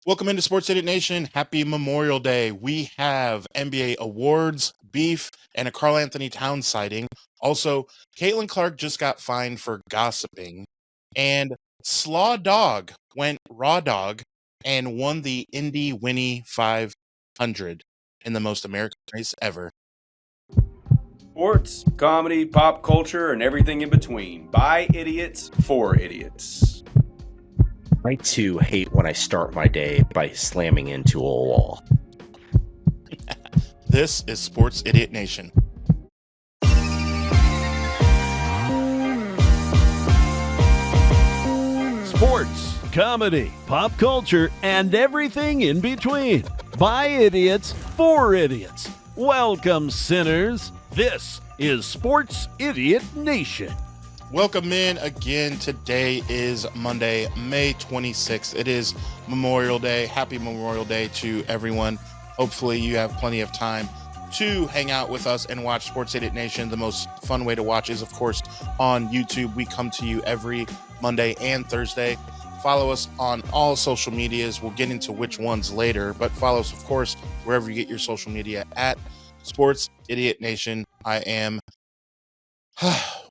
Welcome into Sports Idiot Nation. Happy Memorial Day. We have NBA awards, beef, and a Karl Anthony Towns sighting. Also, Caitlin Clark just got fined for gossiping. And Slaw Dog went raw dog and won the Indy Winnie 500 in the most American race ever. Sports, comedy, pop culture, and everything in between. By idiots, for idiots. I too hate when I start my day by slamming into a wall. This is Sports Idiot Nation. Sports, comedy, pop culture, and everything in between. By idiots, for idiots. Welcome, sinners. This is Sports Idiot Nation. Welcome in again. Today is Monday, May 26th. It is Memorial Day. Happy Memorial Day to everyone. Hopefully you have plenty of time to hang out with us and watch Sports Idiot Nation. The most fun way to watch is, of course, on YouTube. We come to you every Monday and Thursday. Follow us on all social medias. We'll get into which ones later, but follow us, of course, wherever you get your social media at Sports Idiot Nation. I am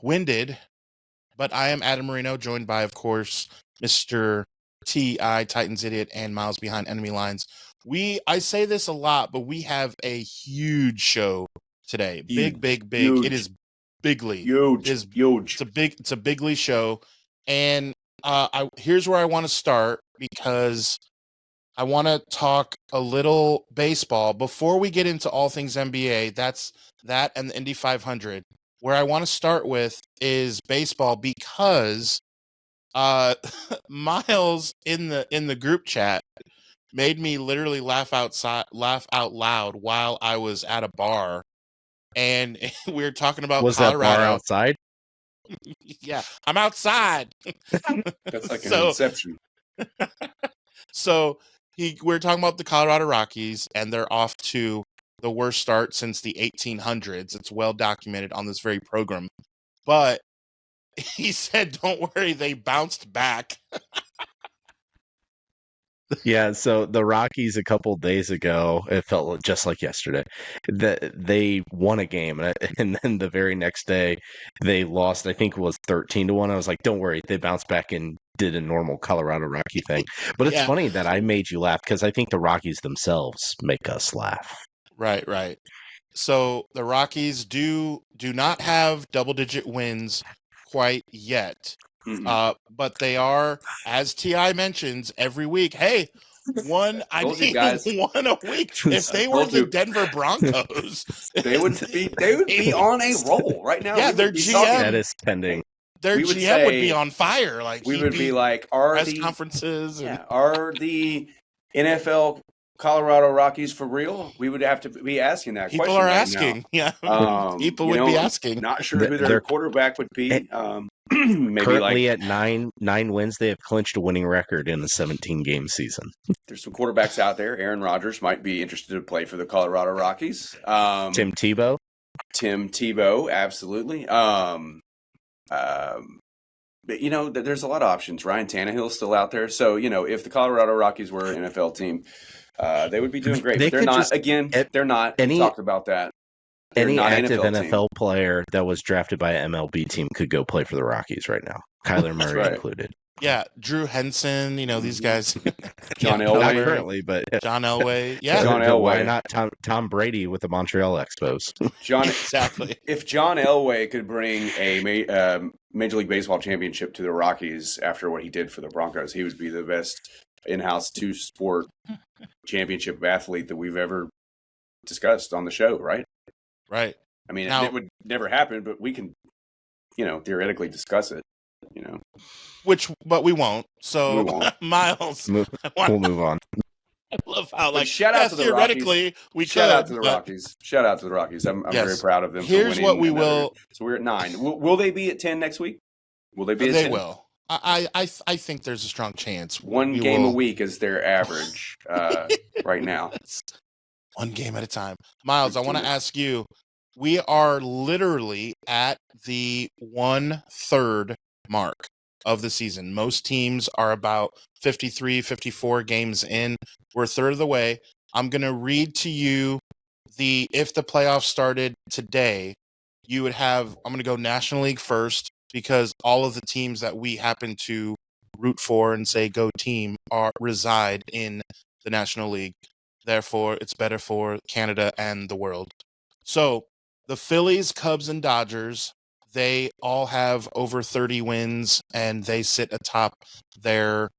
winded, but I am Adam Marino, joined by, of course, Mr. T.I. Titans Idiot and Miles Behind Enemy Lines. I say this a lot, but we have a huge show today. Big. Huge. It is bigly. Huge. It's a bigly show. And here's where I want to start, because I want to talk a little baseball before we get into all things NBA. That's that and the Indy 500. Where I want to start with is baseball, because Miles in the group chat made me literally laugh out loud while I was at a bar, and we were talking about Was Colorado. that bar outside? Yeah, I'm outside. That's like an inception. So we're talking about the Colorado Rockies, and they're off to the worst start since the 1800s. It's well documented on this very program. But he said, don't worry, they bounced back. Yeah, so the Rockies a couple days ago, it felt just like yesterday, that they won a game, and then the very next day they lost. I think it was 13-1. I was like, don't worry, they bounced back and did a normal Colorado Rocky thing. But it's funny that I made you laugh, because I think the Rockies themselves make us laugh. Right. So the Rockies do not have double-digit wins quite yet. But they are, as T.I. mentions every week, hey, one a week. If they were the Denver Broncos, they would be on a roll right now. Yeah, their GM that is pending. Their GM would be on fire. Like, we would be like, are the NFL Colorado Rockies for real? We would have to be asking that question. People are right asking. Now. Yeah. People would be asking. Not sure who their quarterback would be. Maybe currently at nine wins, they have clinched a winning record in the 17-game season. There's some quarterbacks out there. Aaron Rodgers might be interested to play for the Colorado Rockies. Tim Tebow, absolutely. But there's a lot of options. Ryan Tannehill's still out there. So, if the Colorado Rockies were an NFL team, they would be doing great. But they're not. They're not. We talked about that. Any active NFL player that was drafted by an MLB team could go play for the Rockies right now. Kyler Murray included. Yeah, Drew Henson, these guys. John Elway. Not currently, but John Elway. Yeah. John Elway. Why not Tom Brady with the Montreal Expos? Exactly. If John Elway could bring a Major League Baseball championship to the Rockies after what he did for the Broncos, he would be the best in-house two-sport championship athlete that we've ever discussed on the show, right? Right. I mean, it would never happen, but we can, theoretically discuss it, But we won't. So, we won't. Miles, we'll move on. I love how, shout out to the theoretically, Rockies. we shout out to the Rockies. Shout out to the Rockies. I'm very proud of them. Here's what we will. So we're at 9. Will they be at 10 next week? Will they be at 10? They will. I think there's a strong chance. One game a week is their average right now. One game at a time. Miles, I want to ask you, we are literally at the 1/3 mark. of the season. Most teams are about 53, 54 games in. We're a third of the way. I'm going to read to you if the playoffs started today, you would have, I'm going to go National League first because all of the teams that we happen to root for and say go team reside in the National League. Therefore, it's better for Canada and the world. So the Phillies, Cubs, and Dodgers, they all have over 30 wins and they sit atop their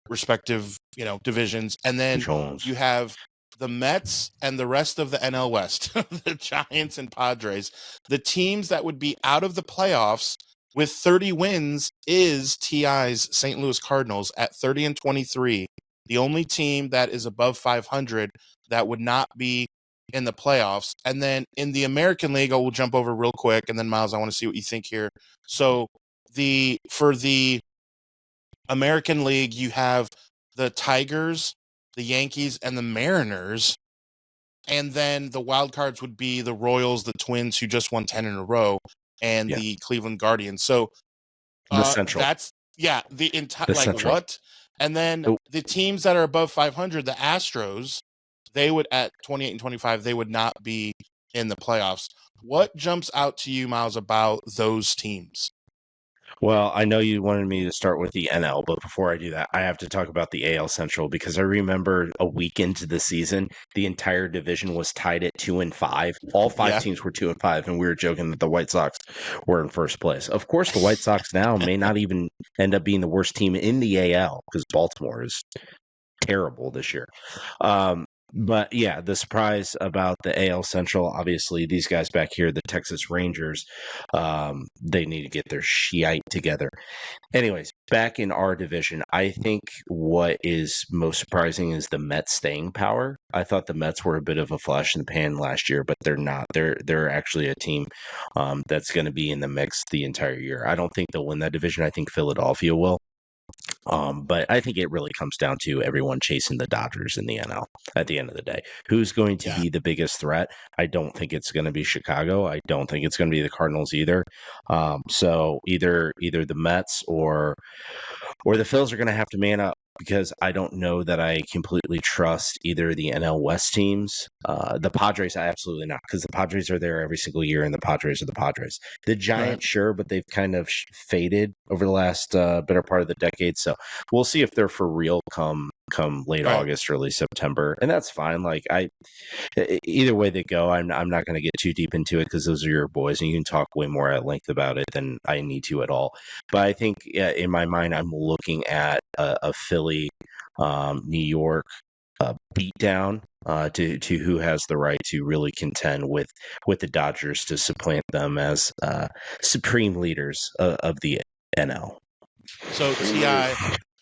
respective, divisions. And then you have the Mets and the rest of the NL West, the Giants and Padres. The teams that would be out of the playoffs with 30 wins is TI's St. Louis Cardinals at 30-23. The only team that is above 500 that would not be in the playoffs. And then in the American League, I will jump over real quick. And then Miles, I want to see what you think here. So for the American League, you have the Tigers, the Yankees, and the Mariners. And then the wild cards would be the Royals, the Twins, who just won 10 in a row, and the Cleveland Guardians. So the Central. That's the entire Central. what? And then the teams that are above 500, the Astros, they would at 28 and 25, they would not be in the playoffs. What jumps out to you, Miles, about those teams? Well, I know you wanted me to start with the NL, but before I do that, I have to talk about the AL Central because I remember a week into the season, the entire division was tied at 2-5. All five teams were 2-5, and we were joking that the White Sox were in first place. Of course, the White Sox now may not even end up being the worst team in the AL because Baltimore is terrible this year. But yeah, the surprise about the AL Central, obviously, these guys back here, the Texas Rangers, they need to get their shite together. Anyways, back in our division, I think what is most surprising is the Mets' staying power. I thought the Mets were a bit of a flash in the pan last year, but they're not. They're actually a team that's going to be in the mix the entire year. I don't think they'll win that division. I think Philadelphia will. But I think it really comes down to everyone chasing the Dodgers in the NL at the end of the day. Who's going to be the biggest threat? I don't think it's going to be Chicago. I don't think it's going to be the Cardinals either. So either the Mets or the Phils are going to have to man up because I don't know that I completely trust either the NL West teams. The Padres, absolutely not, because the Padres are there every single year, and the Padres are the Padres. The Giants, sure, but they've kind of faded over the last better part of the decade. So we'll see if they're for real come late August, early September, and that's fine. Like either way they go, I'm not going to get too deep into it because those are your boys, and you can talk way more at length about it than I need to at all. But I think in my mind, I'm looking at a Philly, New York beatdown to who has the right to really contend with the Dodgers to supplant them as supreme leaders of the NL. So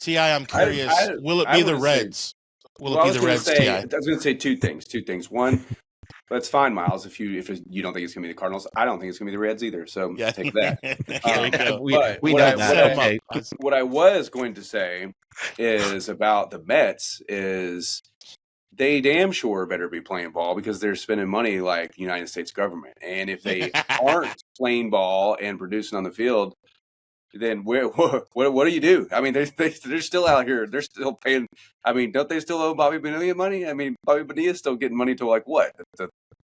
Ti, I'm curious. Will it be the Reds? Will it be the Reds? Ti? I was going to say two things. One, that's fine, Miles. If you don't think it's going to be the Cardinals, I don't think it's going to be the Reds either. So take that. We know that. What I was going to say is about the Mets is they damn sure better be playing ball because they're spending money like the United States government. And if they aren't playing ball and producing on the field, then what do you do? I mean, they're still out here. They're still paying. I mean, don't they still owe Bobby Bonilla money? I mean, Bobby Bonilla is still getting money till like what?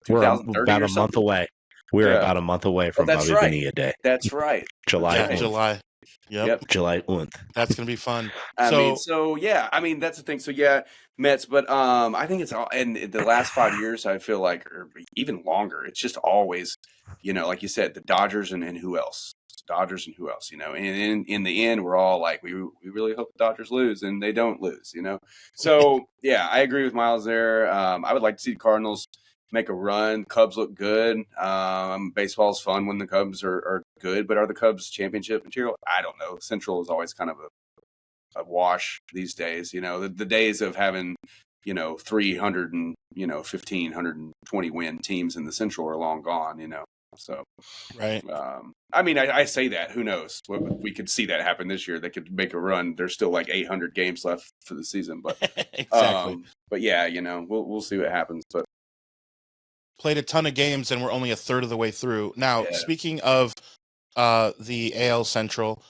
We're about a month away. We're about a month away from Bobby Bonilla Day. That's right. July. Yep. July 11th. That's gonna be fun. I mean, that's the thing. So Mets, but I think it's all in the last 5 years. I feel like, or even longer, it's just always, like you said, the Dodgers and who else? Dodgers and who else, and in the end, we're all like, we really hope the Dodgers lose, and they don't lose, So, I agree with Miles there. I would like to see the Cardinals make a run. Cubs look good. Baseball's fun when the Cubs are good, but are the Cubs championship material? I don't know. Central is always kind of a wash these days. The days of having, 300 and, 1,520 win teams in the Central are long gone, So, right. I mean, I say that. Who knows? We could see that happen this year. They could make a run. There's still like 800 games left for the season, but exactly. But we'll see what happens. But played a ton of games, and we're only a third of the way through. Now, speaking of the AL Central,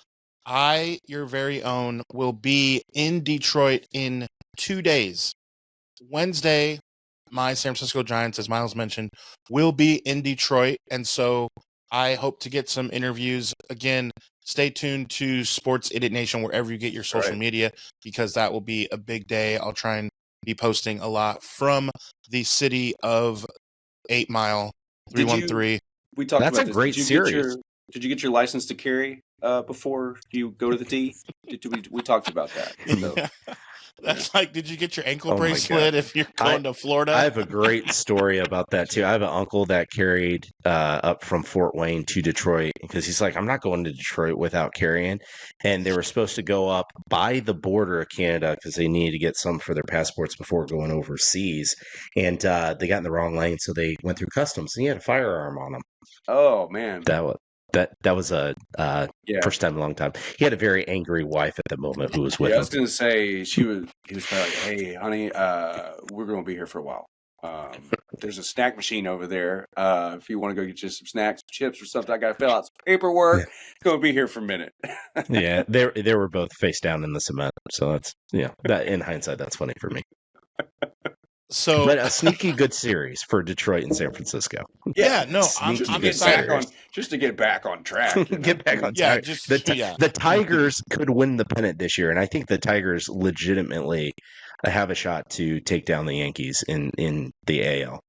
your very own, will be in Detroit in 2 days. Wednesday, my San Francisco Giants, as Miles mentioned, will be in Detroit. And so I hope to get some interviews. Again, stay tuned to Sports Idiot Nation wherever you get your social media, because that will be a big day. I'll try and be posting a lot from the city of 8 Mile 313. We talked That's about a this. great series. Did you get your license to carry before you go to the D? We talked about that. So. Yeah. That's like, did you get your ankle Oh my bracelet God. if you're going to Florida? I have a great story about that too. I have an uncle that carried up from Fort Wayne to Detroit because he's like, I'm not going to Detroit without carrying. And they were supposed to go up by the border of Canada because they needed to get some for their passports before going overseas. And they got in the wrong lane, so they went through customs. And he had a firearm on him. Oh man, that was a first time in a long time. He had a very angry wife at the moment who was with I him. was going to say he was probably like, hey, honey, we're going to be here for a while. There's a snack machine over there. If you want to go get you some snacks, chips or something, I got to fill out some paperwork. Yeah. It's going to be here for a minute. Yeah, they were both face down in the cement. So that's that in hindsight, that's funny for me. So, But a sneaky good series for Detroit and San Francisco. yeah, no, I'm Sneaky good excited. series. Just to get back on track. You know? Get back on Yeah, track. The Tigers could win the pennant this year, and I think the Tigers legitimately have a shot to take down the Yankees in the AL.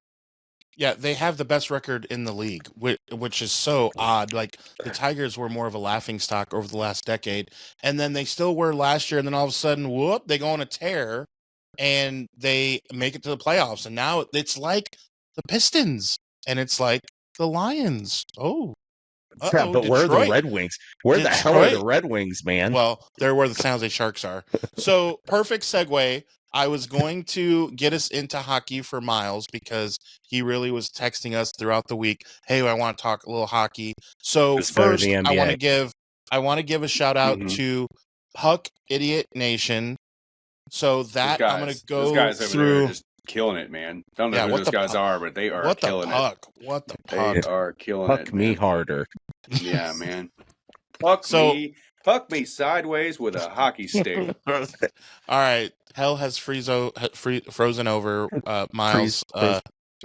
Yeah, they have the best record in the league, which is so odd. Like, the Tigers were more of a laughingstock over the last decade, and then they still were last year, and then all of a sudden, whoop, they go on a tear, and they make it to the playoffs. And now it's like the Pistons, and it's like the Lions. Oh, Yeah, but where are the Red Wings? Where the hell are the Red Wings, man? Well, they're where the San Jose Sharks are. So, perfect segue. I was going to get us into hockey for Miles because he really was texting us throughout the week. Hey, I want to talk a little hockey. So It's better first, than the NBA. I want to give a shout out to Puck Idiot Nation. So that I'm going to go those guys over through. there are just killing it, man. Don't know who those guys are, but they are killing it. What the Puck? They are killing it. Fuck me harder. Yeah, man. Fuck me sideways with a hockey stick. All right. Hell has frozen over, Miles.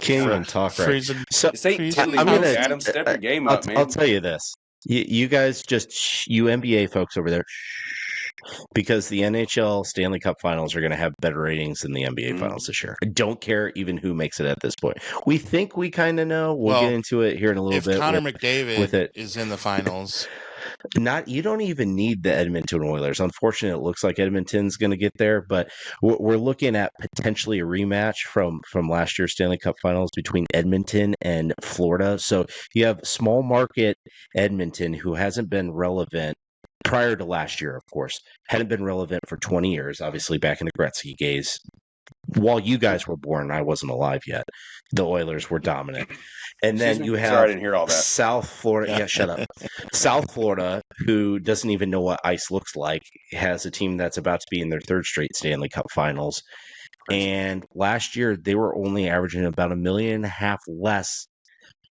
Can't even talk right. So, Adam, step your game up, man. I'll tell you this. You guys you NBA folks over there, because the NHL Stanley Cup Finals are going to have better ratings than the NBA Finals this year. I don't care even who makes it at this point. We think we kind of know. We'll get into it here in a little bit. If Connor McDavid is in the finals. You don't even need the Edmonton Oilers. Unfortunately, it looks like Edmonton's going to get there, but we're looking at potentially a rematch from last year's Stanley Cup Finals between Edmonton and Florida. So you have small market Edmonton, who hasn't been relevant prior to last year, of course, hadn't been relevant for 20 years, obviously back in the Gretzky days. While you guys were born, I wasn't alive yet. The Oilers were dominant. And then you have Sorry, I didn't hear all that. South Florida. Yeah, shut up. South Florida, who doesn't even know what ice looks like, has a team that's about to be in their third straight Stanley Cup Finals. And last year, they were only averaging about 1.5 million less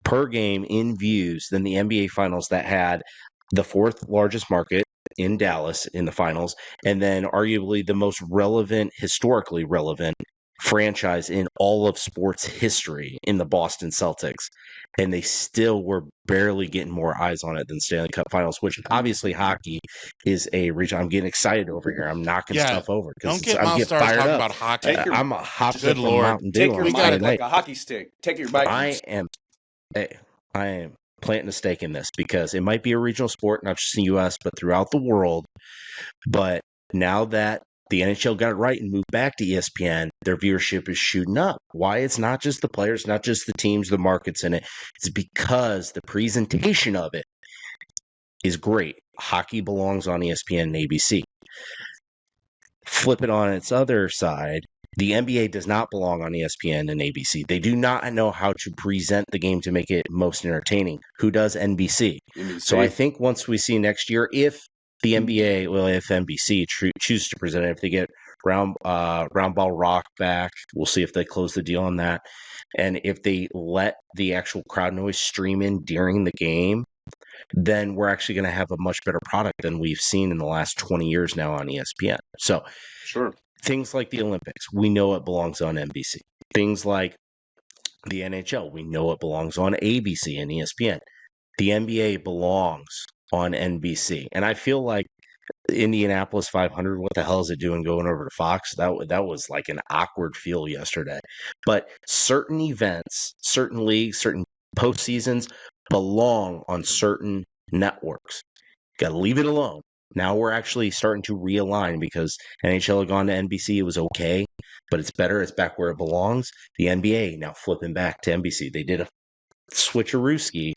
per game in views than the NBA Finals that had the fourth largest market in Dallas in the finals, and then arguably the most historically relevant franchise in all of sports history in the Boston Celtics. And they still were barely getting more eyes on it than Stanley Cup Finals, which obviously hockey is a region. I'm getting excited over here. I'm knocking stuff over. Don't get Miles started talking about hockey. I'm a hopped Good Lord. Mountain Dew. Take your mic like a hockey stick. Take your mic. I am planting a stake in this because it might be a regional sport, not just in the U.S., but throughout the world. But now that the NHL got it right and moved back to ESPN, their viewership is shooting up. Why? It's not just the players, not just the teams, the markets in it. It's because the presentation of it is great. Hockey belongs on ESPN and ABC. Flip it on its other side. The NBA does not belong on ESPN and ABC. They do not know how to present the game to make it most entertaining. Who does? NBC. So I think once we see next year, if the NBA, if NBC chooses to present it, if they get Roundball Rock back, we'll see if they close the deal on that. And if they let the actual crowd noise stream in during the game, then we're actually going to have a much better product than we've seen in the last 20 years now on ESPN. So Sure. things like the Olympics, we know it belongs on NBC. Things like the NHL, we know it belongs on ABC and ESPN. The NBA belongs on NBC. And I feel like Indianapolis 500, what the hell is it doing going over to Fox? That was like an awkward feel yesterday. But certain events, certain leagues, certain postseasons belong on certain networks. Got to leave it alone. Now we're actually starting to realign because NHL had gone to NBC. It was okay, but it's better. It's back where it belongs. The NBA now flipping back to NBC. They did a switcherooski,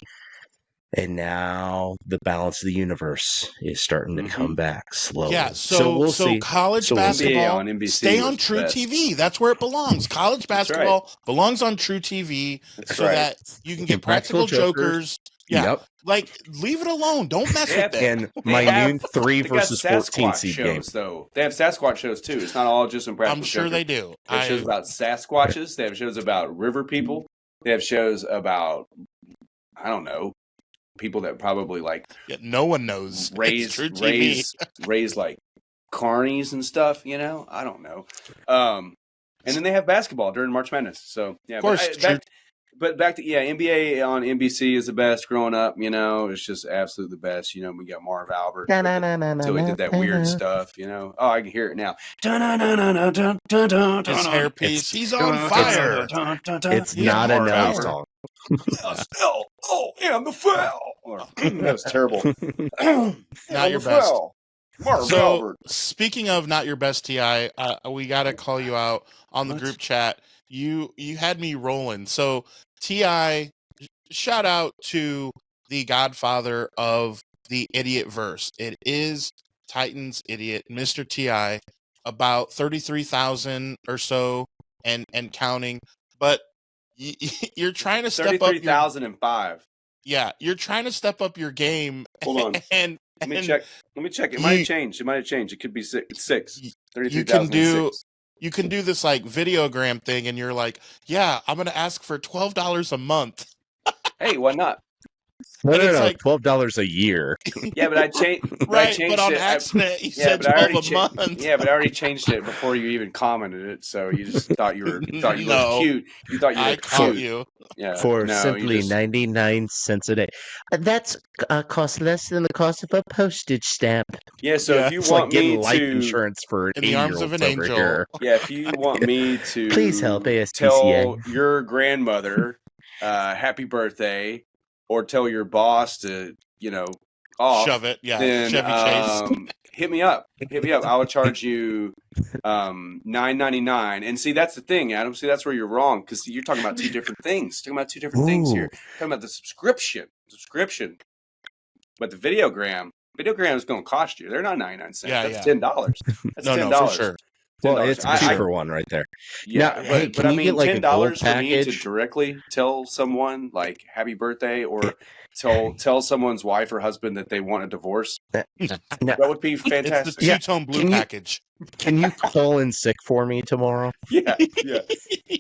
and now the balance of the universe is starting to come back slowly. Yeah, so we'll see. college So we'll see. basketball on NBC stay on was the True best. TV. That's where it belongs. College basketball belongs on True TV That's so right. that you can get practical jokers. Yeah, Yep. like leave it alone. Don't mess with it. And They my have- noon 3 They got versus 14 Sasquatch seed shows, game. though. They have Sasquatch shows, too. It's not all just impractical I'm sure jokers. they do. They have shows about Sasquatches. They have shows about river people. They have shows about, I don't know, people that probably like No one knows. It's raise True TV. raise like carnies and stuff. You know, I don't know. And then they have basketball during March Madness. So yeah, Of course, back to NBA on NBC is the best. Growing up, you know, it's just absolutely the best. You know, we got Marv Albert until he did that weird stuff. You know, oh, I can hear it now. His hairpiece. He's on fire. It's Yeah, not a Marv no Albert. song. Oh, and the foul. That was terrible. Not your best. Marv So, Albert. speaking of not your best, Ti, we got to call you out on the What? group chat. You had me rolling. So, Ti, shout out to the godfather of the idiot verse. It is Titans idiot, Mr. Ti, about 33,000 or so and counting. But you're trying to step up. 33,005. Yeah, you're trying to step up your game. Hold on. And Let me and check. It might have changed. It could be six. It's 6. You 33,006. you can do this like videogram thing, and you're like, yeah, I'm gonna ask for $12 a month. Hey, why not? No, And no, it's no. like- $12 a year. Yeah, but I changed. Right, changed but on it. accident, you Yeah, said but I already 12 a month. Yeah, but I already changed it before you even commented it. So you just thought you were No. looked cute. You thought you I looked caught cute. you. Yeah, For no, you simply just- 99 cents a day. That's cost less than the cost of a postage stamp. Yeah, so Yeah, if you It's like want me getting life to, insurance for In the arms of an 80-year-olds over angel. here. yeah, if you want me to, Please help tell ASPCA. your grandmother, happy birthday, or tell your boss to, off. Shove it. Yeah. Then Chevy Chase. hit me up. I would charge you $9.99. And see, that's the thing, Adam. See, that's where you're wrong because you're talking about two different things. You're talking about two different things here. You're talking about the subscription. But the videogram is going to cost you. They're not 99 cents. Yeah, That's yeah. $10. That's No, $10. no, for sure. Well, $10. it's a 2-for-1 right there. Yeah, Now, hey, but can I you mean, get, like, a gold $10 for me to package? directly tell someone like happy birthday or tell someone's wife or husband that they want a divorce. No. That would be It's the fantastic. Yeah. two-tone blue Can you- package. Can you call in sick for me tomorrow? Yeah.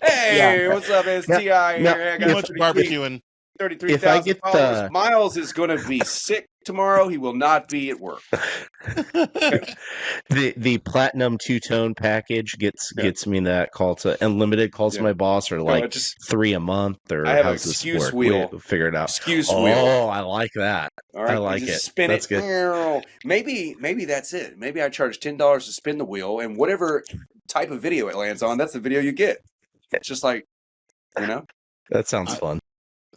Hey, what's up, STI? No, Here, I Too got much 33 barbecuing. 33,000 get followers. the- Miles is going to be sick tomorrow. He will not be at work. The platinum 2-tone package gets me that call to unlimited calls to Yeah. my boss, or like it just- 3 a month, or I have an how's this excuse work? wheel. We'll figure it out. Excuse Oh, wheel. I like that. All right, I you like just it. Spin That's it. good. Maybe that's it. Maybe I charge $10 to spin the wheel, and whatever type of video it lands on, that's the video you get. It's just like, That sounds fun.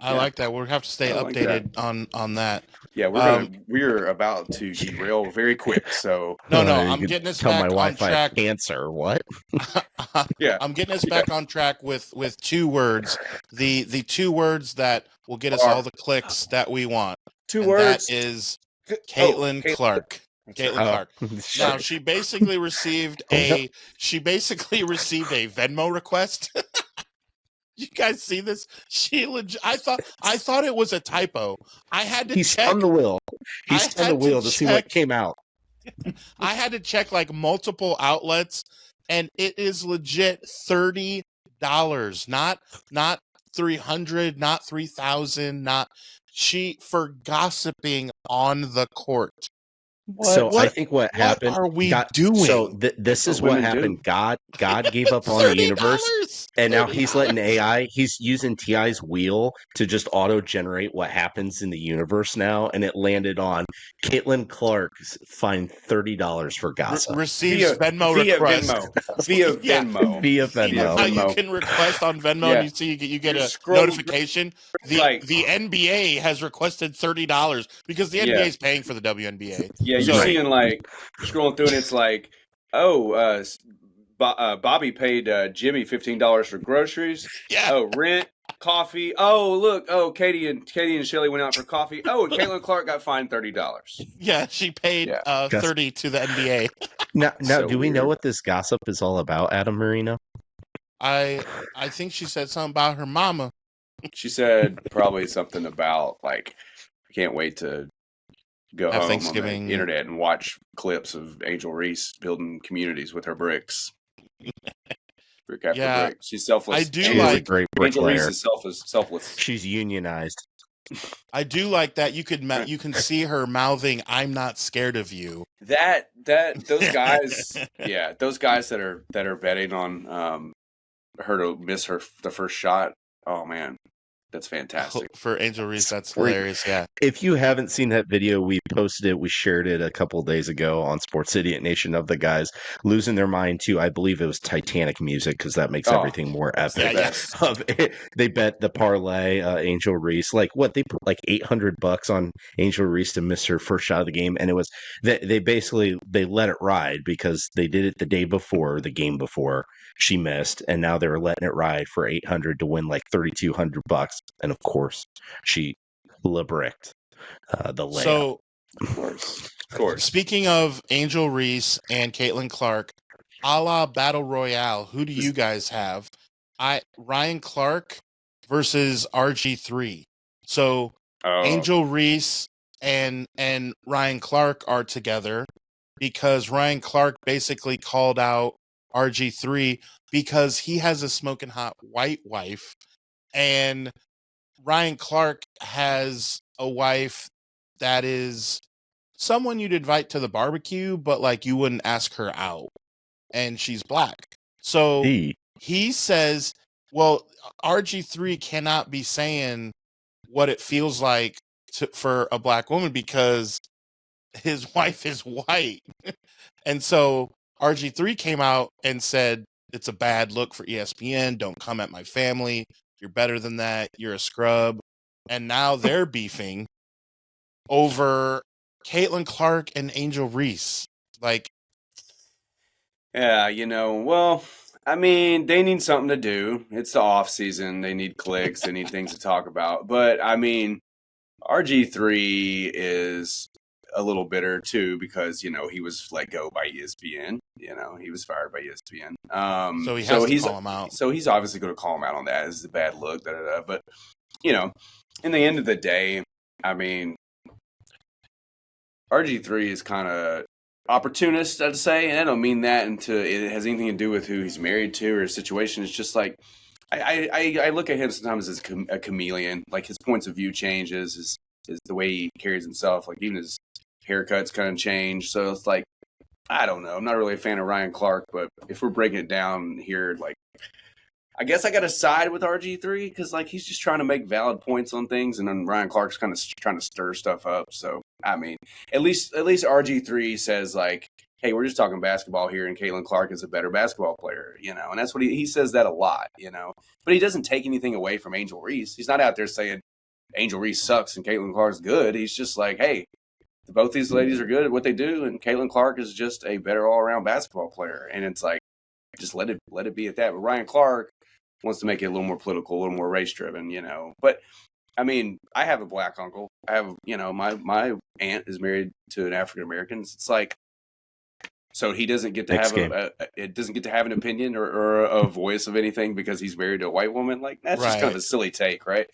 I Yeah. like that. We'll have to stay I like updated on that. Yeah, we're about to derail very quick. So No, You I'm could getting us tell back my on Wi-Fi track. cancer. What? yeah, I'm getting us back on track with 2 words. The 2 words that will get us all the clicks that we want. two And words. that is Caitlin Clark. Caitlin Clark. Now she basically received a Venmo request. You guys see this? I thought it was a typo. I had to He check. spun the wheel. He I spun the had to wheel to see what check. came out. I had to check like multiple outlets, and it is legit $30, not 300, not 3,000, not for gossiping on the court. I think what happened. Are we doing? This is what what women happened. do. God gave up on the universe, $30? and now he's letting AI. He's using TI's wheel to just auto generate what happens in the universe now, and it landed on Caitlin Clark fined $30 for gossip Receives Venmo request. Via Yeah. Venmo. via You know Venmo. how you Venmo. can request on Venmo Yeah. and you see you get You a scroll notification? The NBA has requested $30 because the NBA is paying for the WNBA. Yeah, you're So- seeing like scrolling through and it's like, Bobby paid Jimmy $15 for groceries. Yeah. Oh, rent, coffee. Oh, look. Oh, Katie and Shelly went out for coffee. Oh, and Caitlin Clark got fined $30. Yeah, she paid Yeah. 30 to the NBA. Now, So do we know weird. what this gossip is all about, Adam Marino? I think she said something about her mama. She said probably something about like, I can't wait to go Have home Thanksgiving. on the internet and watch clips of Angel Reese building communities with her bricks. Brick after Yeah. brick. She's selfless. I do She like- is a great Angel Reese bricklayer. is selfless. She's unionized. I do like that you can see her mouthing, "I'm not scared of you." Those guys, yeah, those guys that are betting on her to miss the first shot. Oh man, that's fantastic. For Angel Reese, that's Freak. hilarious. Yeah. If you haven't seen that video, we posted it. We shared it a couple of days ago on Sports Idiot Nation of the guys losing their mind to, I believe it was Titanic music, because that makes everything more That's the epic. best. They bet the parlay, Angel Reese, like what they put like $800 on Angel Reese to miss her first shot of the game, and it was they basically they let it ride because they did it the day before the game before she missed, and now they're letting it ride for 800 to win like $3,200, and of course she bricked the layup. So, Of course. speaking of Angel Reese and Caitlin Clark, a la Battle Royale, who do you guys have? Ryan Clark versus RG3. So Angel Reese and Ryan Clark are together because Ryan Clark basically called out RG3 because he has a smoking hot white wife, and Ryan Clark has a wife that is someone you'd invite to the barbecue, but like you wouldn't ask her out, and she's black. So he says, well, RG3 cannot be saying what it feels like for a black woman because his wife is white. And so RG3 came out and said, it's a bad look for ESPN. Don't come at my family. You're better than that. You're a scrub. And now they're beefing over Caitlin Clark and Angel Reese. Like, yeah, well, I mean, they need something to do. It's the off season. They need clicks. They need things to talk about. But I mean, RG3 is a little bitter too because he was let go by ESPN. He was fired by ESPN. so he has to call him out. So he's obviously going to call him out on that. It's a bad look. But in the end of the day, I mean, RG3 is kind of opportunist, I'd say, and I don't mean that it has anything to do with who he's married to or his situation. It's just like I look at him sometimes as a chameleon. Like his points of view changes, is the way he carries himself. Like even his haircuts kind of change. So it's like I don't know. I'm not really a fan of Ryan Clark, but if we're breaking it down here, like I guess I got to side with RG3 because like he's just trying to make valid points on things, and then Ryan Clark's kind of trying to stir stuff up. So I mean, at least RG3 says like, hey, we're just talking basketball here, and Caitlin Clark is a better basketball player, and that's what he says that a lot, But he doesn't take anything away from Angel Reese. He's not out there saying Angel Reese sucks and Caitlin Clark's good. He's just like, hey, both these ladies are good at what they do, and Caitlin Clark is just a better all-around basketball player. And it's like, just let it be at that. But Ryan Clark wants to make it a little more political, a little more race-driven, But I mean, I have a black uncle. I have, my aunt is married to an African American. It's like, So he doesn't get to Next have it doesn't get to have an opinion or a voice of anything because he's married to a white woman. Like that's just kind of a silly take, right?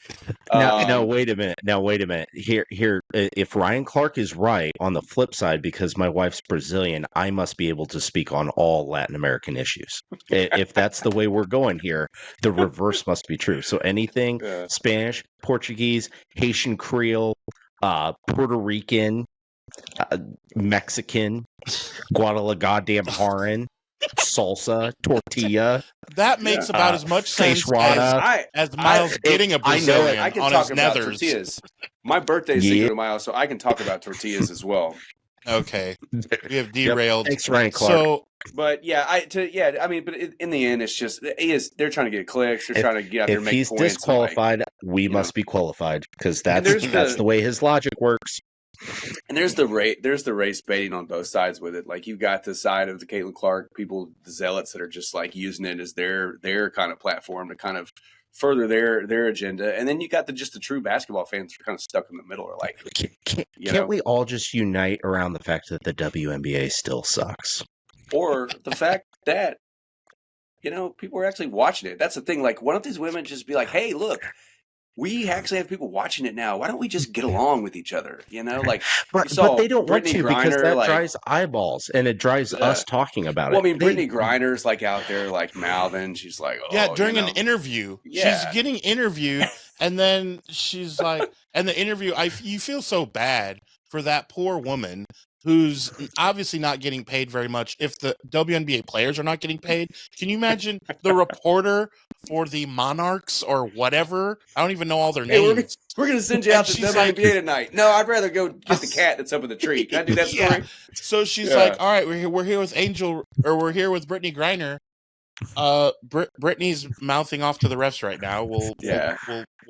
Now, wait a minute. Here, if Ryan Clark is right on the flip side, because my wife's Brazilian, I must be able to speak on all Latin American issues. If that's the way we're going here, the reverse must be true. So anything Spanish, Portuguese, Haitian Creole, Puerto Rican, Mexican, Guadalajara, salsa, tortilla. That makes about as much sense as Miles getting a Brazilian I can on talk his about nethers. tortillas. My birthday's Cinco de Mayo, so I can talk about tortillas as well. Okay, we have derailed. Thanks, Ryan Clark. So, but I mean, but in the end, it's just they're trying to get clicks. They're trying to get out there and make points. If he's disqualified, we must be qualified because that's the way his logic works. And there's the race baiting on both sides with it. Like you've got the side of the Caitlin Clark people, the zealots that are just like using it as their kind of platform to kind of further their agenda, and then you got the true basketball fans who are kind of stuck in the middle. Or like, can't we all just unite around the fact that the WNBA still sucks, or the fact that people are actually watching it? That's the thing. Like, why don't these women just be like, "Hey, look, we actually have people watching it now. Why don't we just get along with each other?" Like, but they don't want to because that drives eyeballs and it drives us talking about it. Well, I mean, Brittany Griner's like out there like mouthing. She's like, during an interview, she's getting interviewed, and then she's like, and the interview, you feel so bad for that poor woman who's obviously not getting paid very much. If the WNBA players are not getting paid, can you imagine the reporter for the Monarchs or whatever? I don't even know all their names. We're going to send you out to WNBA tonight. No, I'd rather go get the cat that's up in the tree. Can I do that story? So she's like, all right, we're here with we're here with Brittany Griner. Brittany's mouthing off to the refs right now. We'll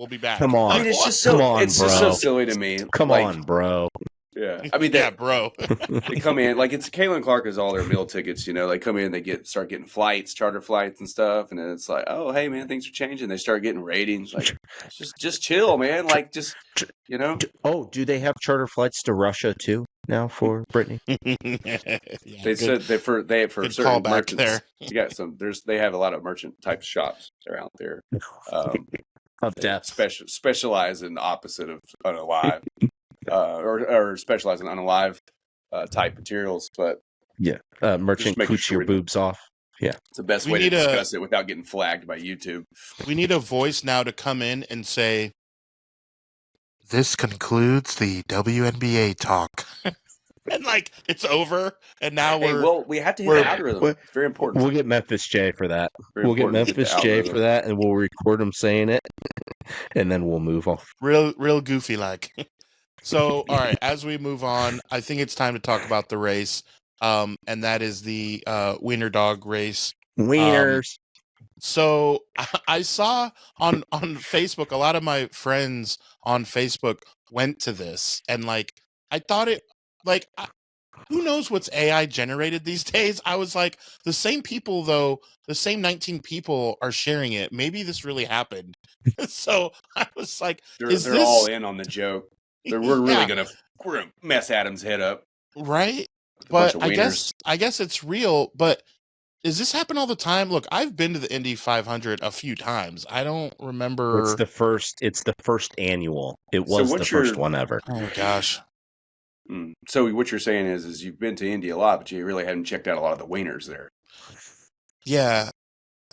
be back. Come on. I mean, it's just so silly to me. Come on, bro. Yeah, I mean, bro. They come in like it's Caitlin Clark is all their meal tickets. They come in, they start getting flights, charter flights and stuff, and then it's like, oh, hey man, things are changing. They start getting ratings. Like, just chill, man. Like, just Oh, do they have charter flights to Russia too now for Brittany? They said they have for certain merchants. There. You got some. They have a lot of merchant type shops around there. Of death, specialize in the opposite of unalive. Or specialize in unalive type materials, but merchant cooch your boobs off. Yeah, it's the best way to discuss it without getting flagged by YouTube. We need a voice now to come in and say, "This concludes the WNBA talk," and like it's over. And now we have to hit the algorithm. It's very important. We'll get Memphis J for that. We'll get Memphis J for that, and we'll record him saying it, and then we'll move off. Real goofy like. So, all right, as we move on, I think it's time to talk about the race, and that is the Wiener Dog race. Wieners. So I saw on Facebook, a lot of my friends on Facebook went to this, and like I thought it, like who knows what's AI generated these days? I was like, the same 19 people are sharing it. Maybe this really happened. So I was like, they're all in on the joke. We're really gonna mess Adam's head up, right? But I guess it's real. But does this happen all the time? Look, I've been to the Indy 500 a few times. I don't remember. It's the first annual. It was the first one ever. Oh my gosh. So what you're saying is you've been to Indy a lot, but you really haven't checked out a lot of the wieners there. Yeah.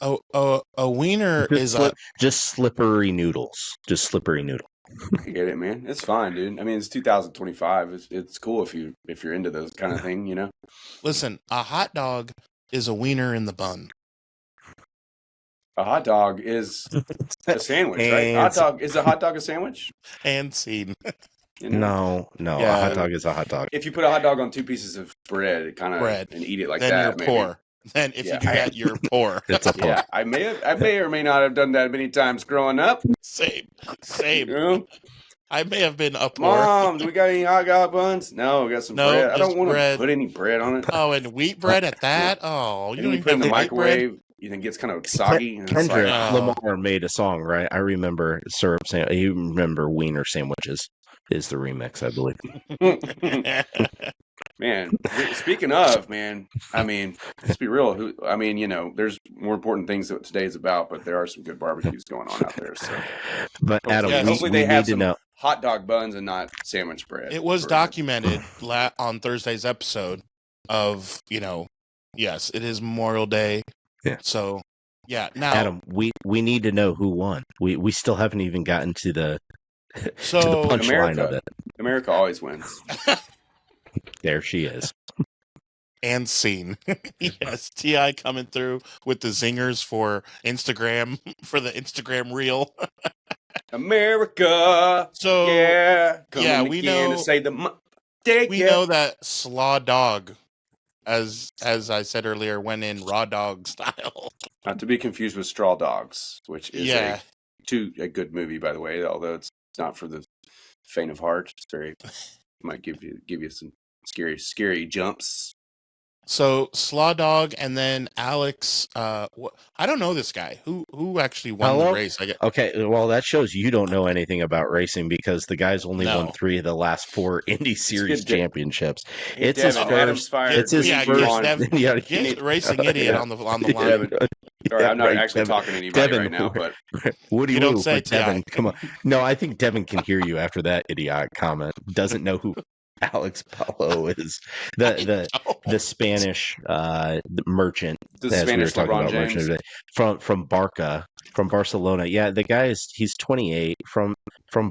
A wiener is just slippery noodles. Just slippery noodle. I get it, man. It's fine, dude. I mean, it's 2025. It's cool if you're into those kind of thing, Listen, a hot dog is a wiener in the bun. A hot dog is a sandwich, right? Is a hot dog a sandwich? And scene. No. Yeah. A hot dog is a hot dog. If you put a hot dog on 2 pieces of bread, and eat it like then that, you're poor. Then if you do that, you're poor. It's a poor. Yeah, I may or may not have done that many times growing up. Same. I may have been a poor. Mom, do we got any hot dog buns? No, we got some bread. I don't want to put any bread on it. Oh, and wheat bread at that? Oh, you don't even put it in the microwave. Bread? You think it gets kind of soggy? Kendrick Lamar made a song, right? I remember syrup sandwich. You remember wiener sandwiches is the remix, I believe. Man, speaking of, man, I mean, let's be real. There's more important things that today is about, but there are some good barbecues going on out there. So But Adam, Yes. hopefully we they have need to some know. hot dog buns and not sandwich bread. It was for- documented on Thursday's episode of, yes, it is Memorial Day. Yeah. So, yeah. Now, Adam, we need to know who won. We still haven't even gotten to the so punchline of it. America always wins. There she is. and scene. Yes, T.I. coming through with the zingers for Instagram, for the Instagram reel. America. So, yeah, coming we again know- to say the We know that Slaw Dog, as I said earlier, went in raw dog style. Not to be confused with Straw Dogs, which is Yeah. a good movie, by the way. Although it's not for the faint of heart. It's very might give you some scary jumps. So Slaw Dog, and then Alex. I don't know this guy. Who actually won the race? I get. Okay, well, that shows you don't know anything about racing because the guy's only No. won 3 of the last 4 Indy Series good, championships. Hey, It's his Devin, first. Adam's fired. It's his Yeah, first. get Devin- Yeah, Get Racing Idiot yeah. on the line. Devin. Sorry, I'm not right, actually Devin. talking to anybody Devin, right now, but Woody You don't Woo say for Devin. T.I. Come on. No, I think Devin can hear you after that idiotic comment. Doesn't know who Alex Paulo is. The Spanish merchant. the as we were Spanish talking LeBron about James. merchant from Barca, from Barcelona. Yeah, the guy he's 28 from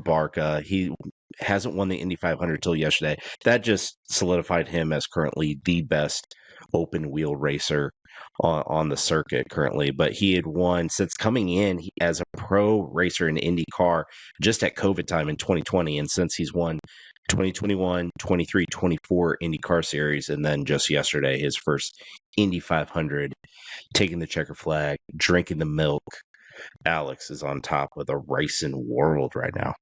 Barca. He hasn't won the Indy 500 till yesterday. That just solidified him as currently the best open wheel racer on the circuit currently. But he had won since coming in as a pro racer in IndyCar just at COVID time in 2020, and since he's won 2021, 23, 24 IndyCar series, and then just yesterday his first Indy 500, taking the checker flag, drinking the milk. Alex is on top of the racing world right now.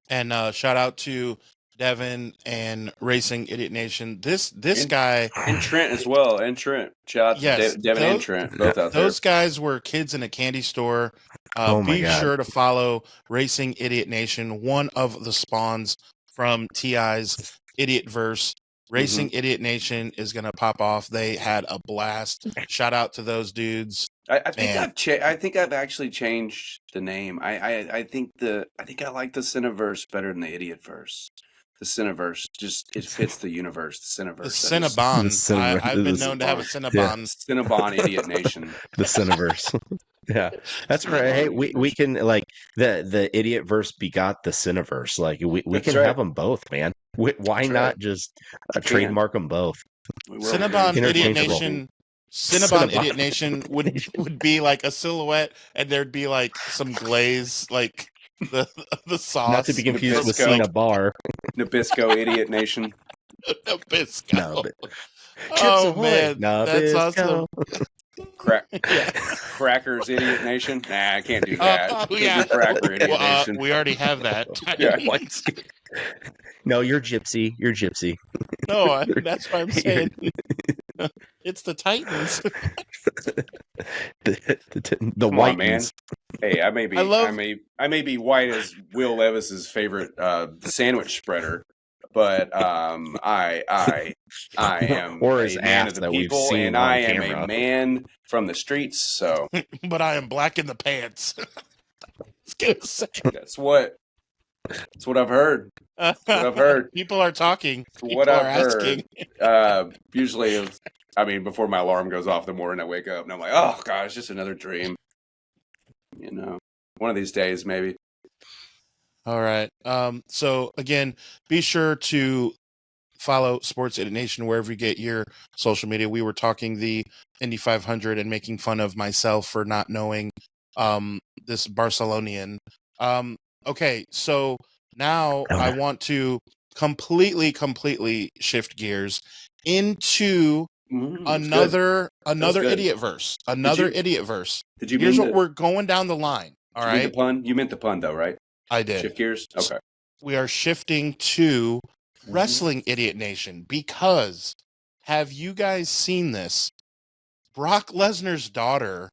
And shout out to Devin and Racing Idiot Nation. This And- guy. And Trent as well. And Trent. Shout out to Yes, Devin and Trent, both out there. Those guys were kids in a candy store. Oh my Be God. sure to follow Racing Idiot Nation, one of the spawns from TI's Idiot Verse. Racing Idiot Nation is going to pop off. They had a blast. Shout out to those dudes. I think Man. I think I've actually changed the name. I think I like the Cineverse better than the Idiot Verse. The Cineverse it fits the universe. The Cineverse. The Cinnabon. The Cinnabon. I've been known to have a Cinnabon. Cinnabon Idiot Nation. The Cineverse. Yeah, that's right. Hey, we can like the Idiot Verse begot the Cineverse. Like we That's can right. have them both, man. Why That's not right. just can. trademark them both? We will. Cinnabon Idiot Interchangeable. Nation. Cinnabon Cinnabon. Idiot Nation would be like a silhouette, and there'd be like some glaze, like the sauce. Not to be confused with Nabisco. Cinnabar. Nabisco Idiot Nation. Nabisco. No, Chips Oh Ahoy. man, that's Nabisco. awesome. Crackers Idiot Nation. Nah, I can't do that. Oh, Can't yeah. do Cracker Idiot Well, Nation. we already have that. Yeah. No, you're Gypsy. You're Gypsy. No, that's what I'm saying. It's the Titans. The Come white on, man. Hey, I may be white as Will Levis's favorite sandwich spreader, but I am Or a his man ass of the that we've people, seen and on I am camera. a man from the streets. So But I am black in the pants. I was gonna say. that's what I've heard. What I've heard. People are talking. People What are I've asking. heard. Usually, before my alarm goes off in the morning, I wake up and I'm like, oh god, it's just another dream. One of these days, maybe. All right. So again, be sure to follow Sports Idiot Nation wherever you get your social media. We were talking the Indy 500 and making fun of myself for not knowing this Barcelonian. Okay, so now I want to completely shift gears into another good. idiot verse. Another you- idiot verse. Did you Here's mean what we're going down the line. All did you mean right. the pun? You meant the pun, though, right? I did. Shift gears. Okay. We are shifting to Wrestling Idiot Nation because have you guys seen this? Brock Lesnar's daughter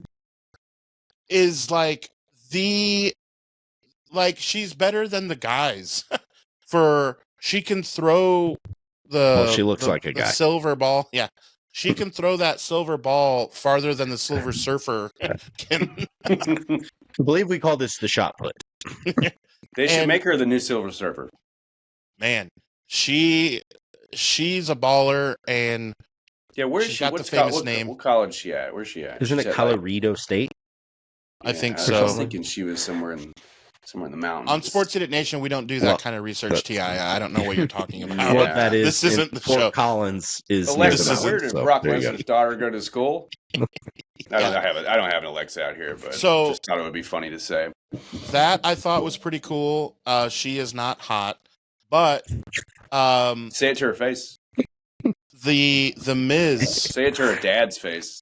is like she's better than the guys she can throw she looks like a the guy. silver ball. Yeah. She can throw that silver ball farther than the Silver Surfer can. I believe we call this the shot put. They should And- make her the new Silver Surfer. Man, she's a baller, and Yeah, where's She's she? got the What's famous what, name. What college she at? Where's she at? Isn't She's it at, Colorado State? I think I so. was thinking she was somewhere in the mountains. On Sports Edit Nation, we don't do that Well, kind of research, Ti. I don't know what you're talking about. Yeah. What that is, This isn't in the Fort show. Collins is near Alexa, the This where mountains, did so Brock there you go. Lesnar's daughter go to school? I Yeah. don't have an Alexa out here, but So- just thought it would be funny to say. That I thought was pretty cool. She is not hot, but Say it to her face. the Miz. Say it to her dad's face.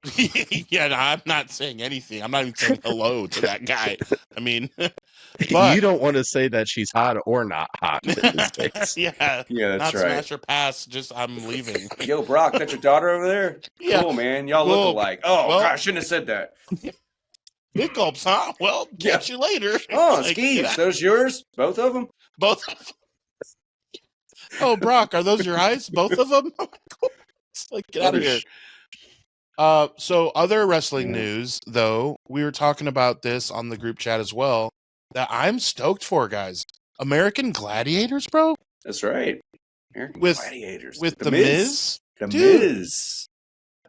Yeah, no, I'm not saying anything. I'm not even saying hello to that guy. I mean, but You don't want to say that she's hot or not hot in this case. yeah, Yeah, that's not right. smash or pass. Just I'm leaving. Yo, Brock, that's your daughter over there? Yeah. Cool, man. Y'all Cool. look alike. Oh, Well- God, I shouldn't have said that. Big gulps, huh? Well, catch you later. Oh, Like, skis. yeah, Those yours? Both of them? both. Of them. Oh, Brock, are those your eyes? Both of them? It's like, get out of here. So other wrestling news, though, we were talking about this on the group chat as well, that I'm stoked for, guys. American Gladiators, bro, That's right. American With- Gladiators. with the Miz, The Dude. Miz.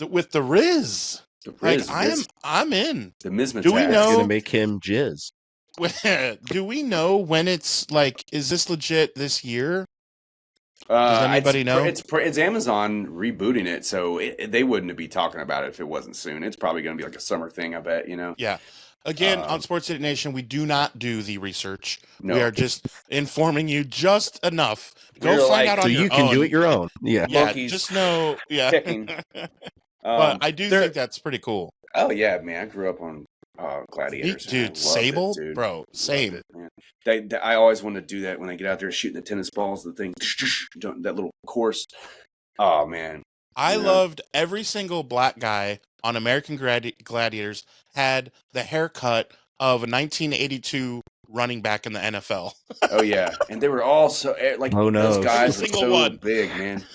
with the Riz. The Like Riz, I'm in. The Miz. Do we It's know- gonna make him jizz. Do we know when it's like? Is this legit this year? Does anybody know? It's Amazon rebooting it, so they wouldn't be talking about it if it wasn't soon. It's probably going to be like a summer thing, I bet. Yeah. Again, on Um, Sports City Nation, we do not do the research. No. We are just informing you just enough. Go We're find like- out on So your you can own. do it your own. Yeah. Yeah, Monkeys just know. Yeah. picking. But I do there- think that's pretty cool. Oh yeah, man! I grew up on Gladiators. man. I Dude, loved Sable, it, dude. bro, Loved same. it, man. I always want to do that when I get out there shooting the tennis balls. The thing, that little course. Oh man, I Yeah. loved every single black guy on American Gladiators had the haircut of a 1982 running back in the NFL. oh yeah, and they were all so like Oh, no. those guys Every were single so one. big, man.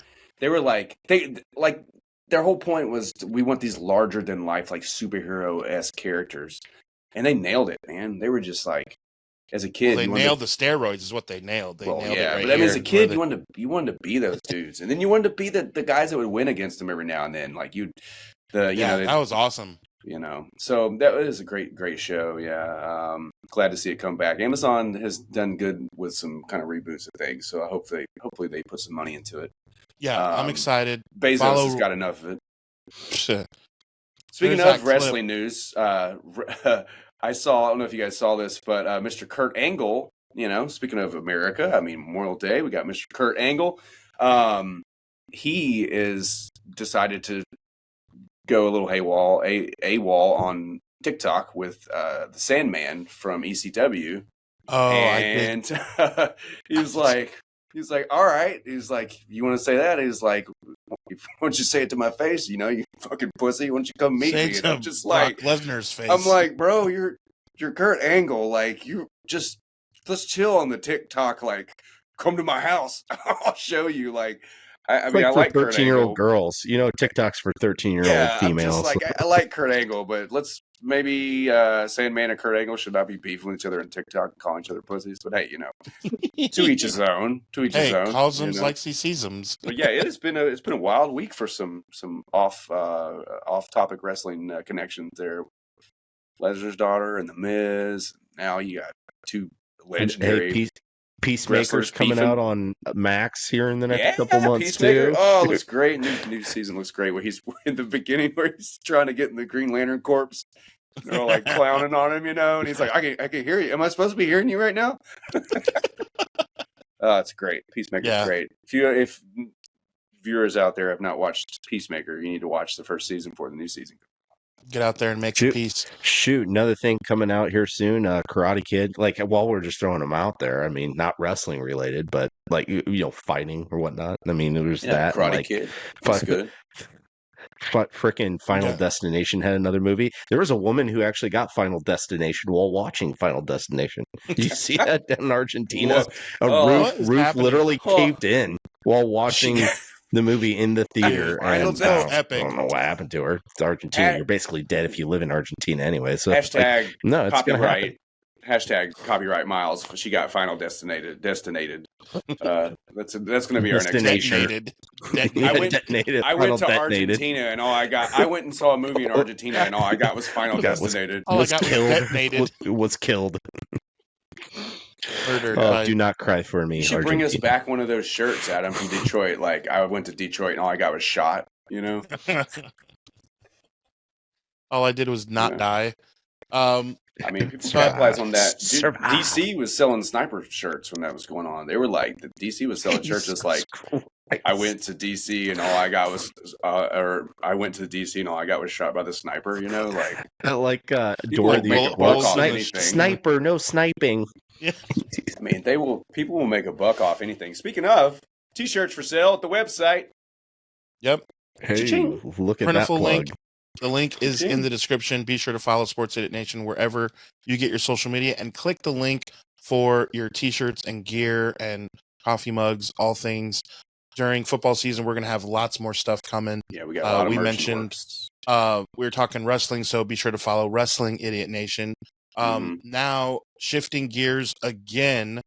They were like their whole point was we want these larger than life like superhero-esque characters, and they nailed it, man. They were just like as a kid, Well, they you wanted nailed the steroids, is what they nailed. They well, nailed yeah, it right but I mean, as a here, kid, where you wanted to be those dudes, and then you wanted to be the guys that would win against them every now and then, like that was awesome. So that was a great show. Yeah, glad to see it come back. Amazon has done good with some kind of reboots of things, so hopefully they put some money into it. Yeah, I'm excited. Bezos Follow- has got enough of it. Speaking Speaking There's that of clip. wrestling news, I don't know if you guys saw this, but Mr. Kurt Angle, speaking of America, I mean, Memorial Day, we got Mr. Kurt Angle. He is decided to go a little AWOL on TikTok with the Sandman from ECW. Oh, I did. And he's like, all right. He's like, you want to say that? He's like, why don't you say it to my face? You fucking pussy. Why don't you come meet Say me? it And to I'm just Brock like, Lesnar's face. I'm like, bro, you're Kurt Angle. Like, you just let's chill on the TikTok. Like, come to my house. I'll show you. Like, I mean, I for like Kurt 13-year-old Angle. girls. TikTok's for 13-year-old Yeah, I'm females. just like, I like Kurt Angle, but let's maybe Sandman and Kurt Angle should not be beefing with each other on TikTok and calling each other pussies. But hey, to each his own. To each his Hey, own. calls you them know? like he sees them. But yeah, it's been a wild week for some off topic wrestling connections there. Lesnar's daughter and the Miz. Now you got two legendary. Hey, Peacemaker's wrestlers coming beefing. out on Max here in the next Yeah, couple months Peacemaker. too. Oh, looks great. New season looks great. Where he's in the beginning, where he's trying to get in the Green Lantern Corps. They're all like clowning on him, and he's like, I can hear you. Am I supposed to be hearing you right now? Oh, it's great. Peacemaker's Yeah. great. If viewers out there have not watched Peacemaker, you need to watch the first season before the new season. Get out there and make Shoot. a piece. Shoot, another thing coming out here soon, Karate Kid. Like, while we're just throwing them out there, I mean, not wrestling related, but like fighting or whatnot. I mean, there was that. Karate and, like, Kid. That's good. Frickin' Final Yeah. Destination had another movie. There was a woman who actually got Final Destination while watching Final Destination. Did you see that down in Argentina? What? A Oh, what is roof happening? literally Oh. caved in while watching the movie in the theater. Finals, And so I epic. don't know what happened to her. It's Argentina. You're basically dead if you live in Argentina anyway. So it's like, hashtag no, it's gonna happen. copyright. Hashtag copyright Miles. She got final destinated. That's going to be our next Destination. T-shirt. Detonated. I went to Argentina and all I got. I went and saw a movie in Argentina and all I got was final destinated. All I got was detonated. Was killed. Murdered. Oh, do not cry for me. You should bring us Argentina. back one of those shirts, Adam, from Detroit. Like I went to Detroit and all I got was shot. You know. All I did was not die. I mean, people capitalize on that. Dude, DC was selling sniper shirts when that was going on. They were like, the DC was selling shirts just like, I went to DC and all I got was, or I went to DC and all I got was shot by the sniper. You know, like Dora the make a buck off Explorer. anything. Sniper, no sniping. Yeah. I mean, people will make a buck off anything. Speaking of, T-shirts for sale at the website. Yep. Hey, Cha-ching. look at that Plentiful plug. link. The link is Cha-ching. in the description. Be sure to follow Sports Idiot Nation wherever you get your social media and click the link for your t-shirts and gear and coffee mugs, all things. During football season, we're going to have lots more stuff coming. Yeah, we got a lot of we merch mentioned works. we were talking wrestling, so be sure to follow Wrestling Idiot Nation. Now shifting gears again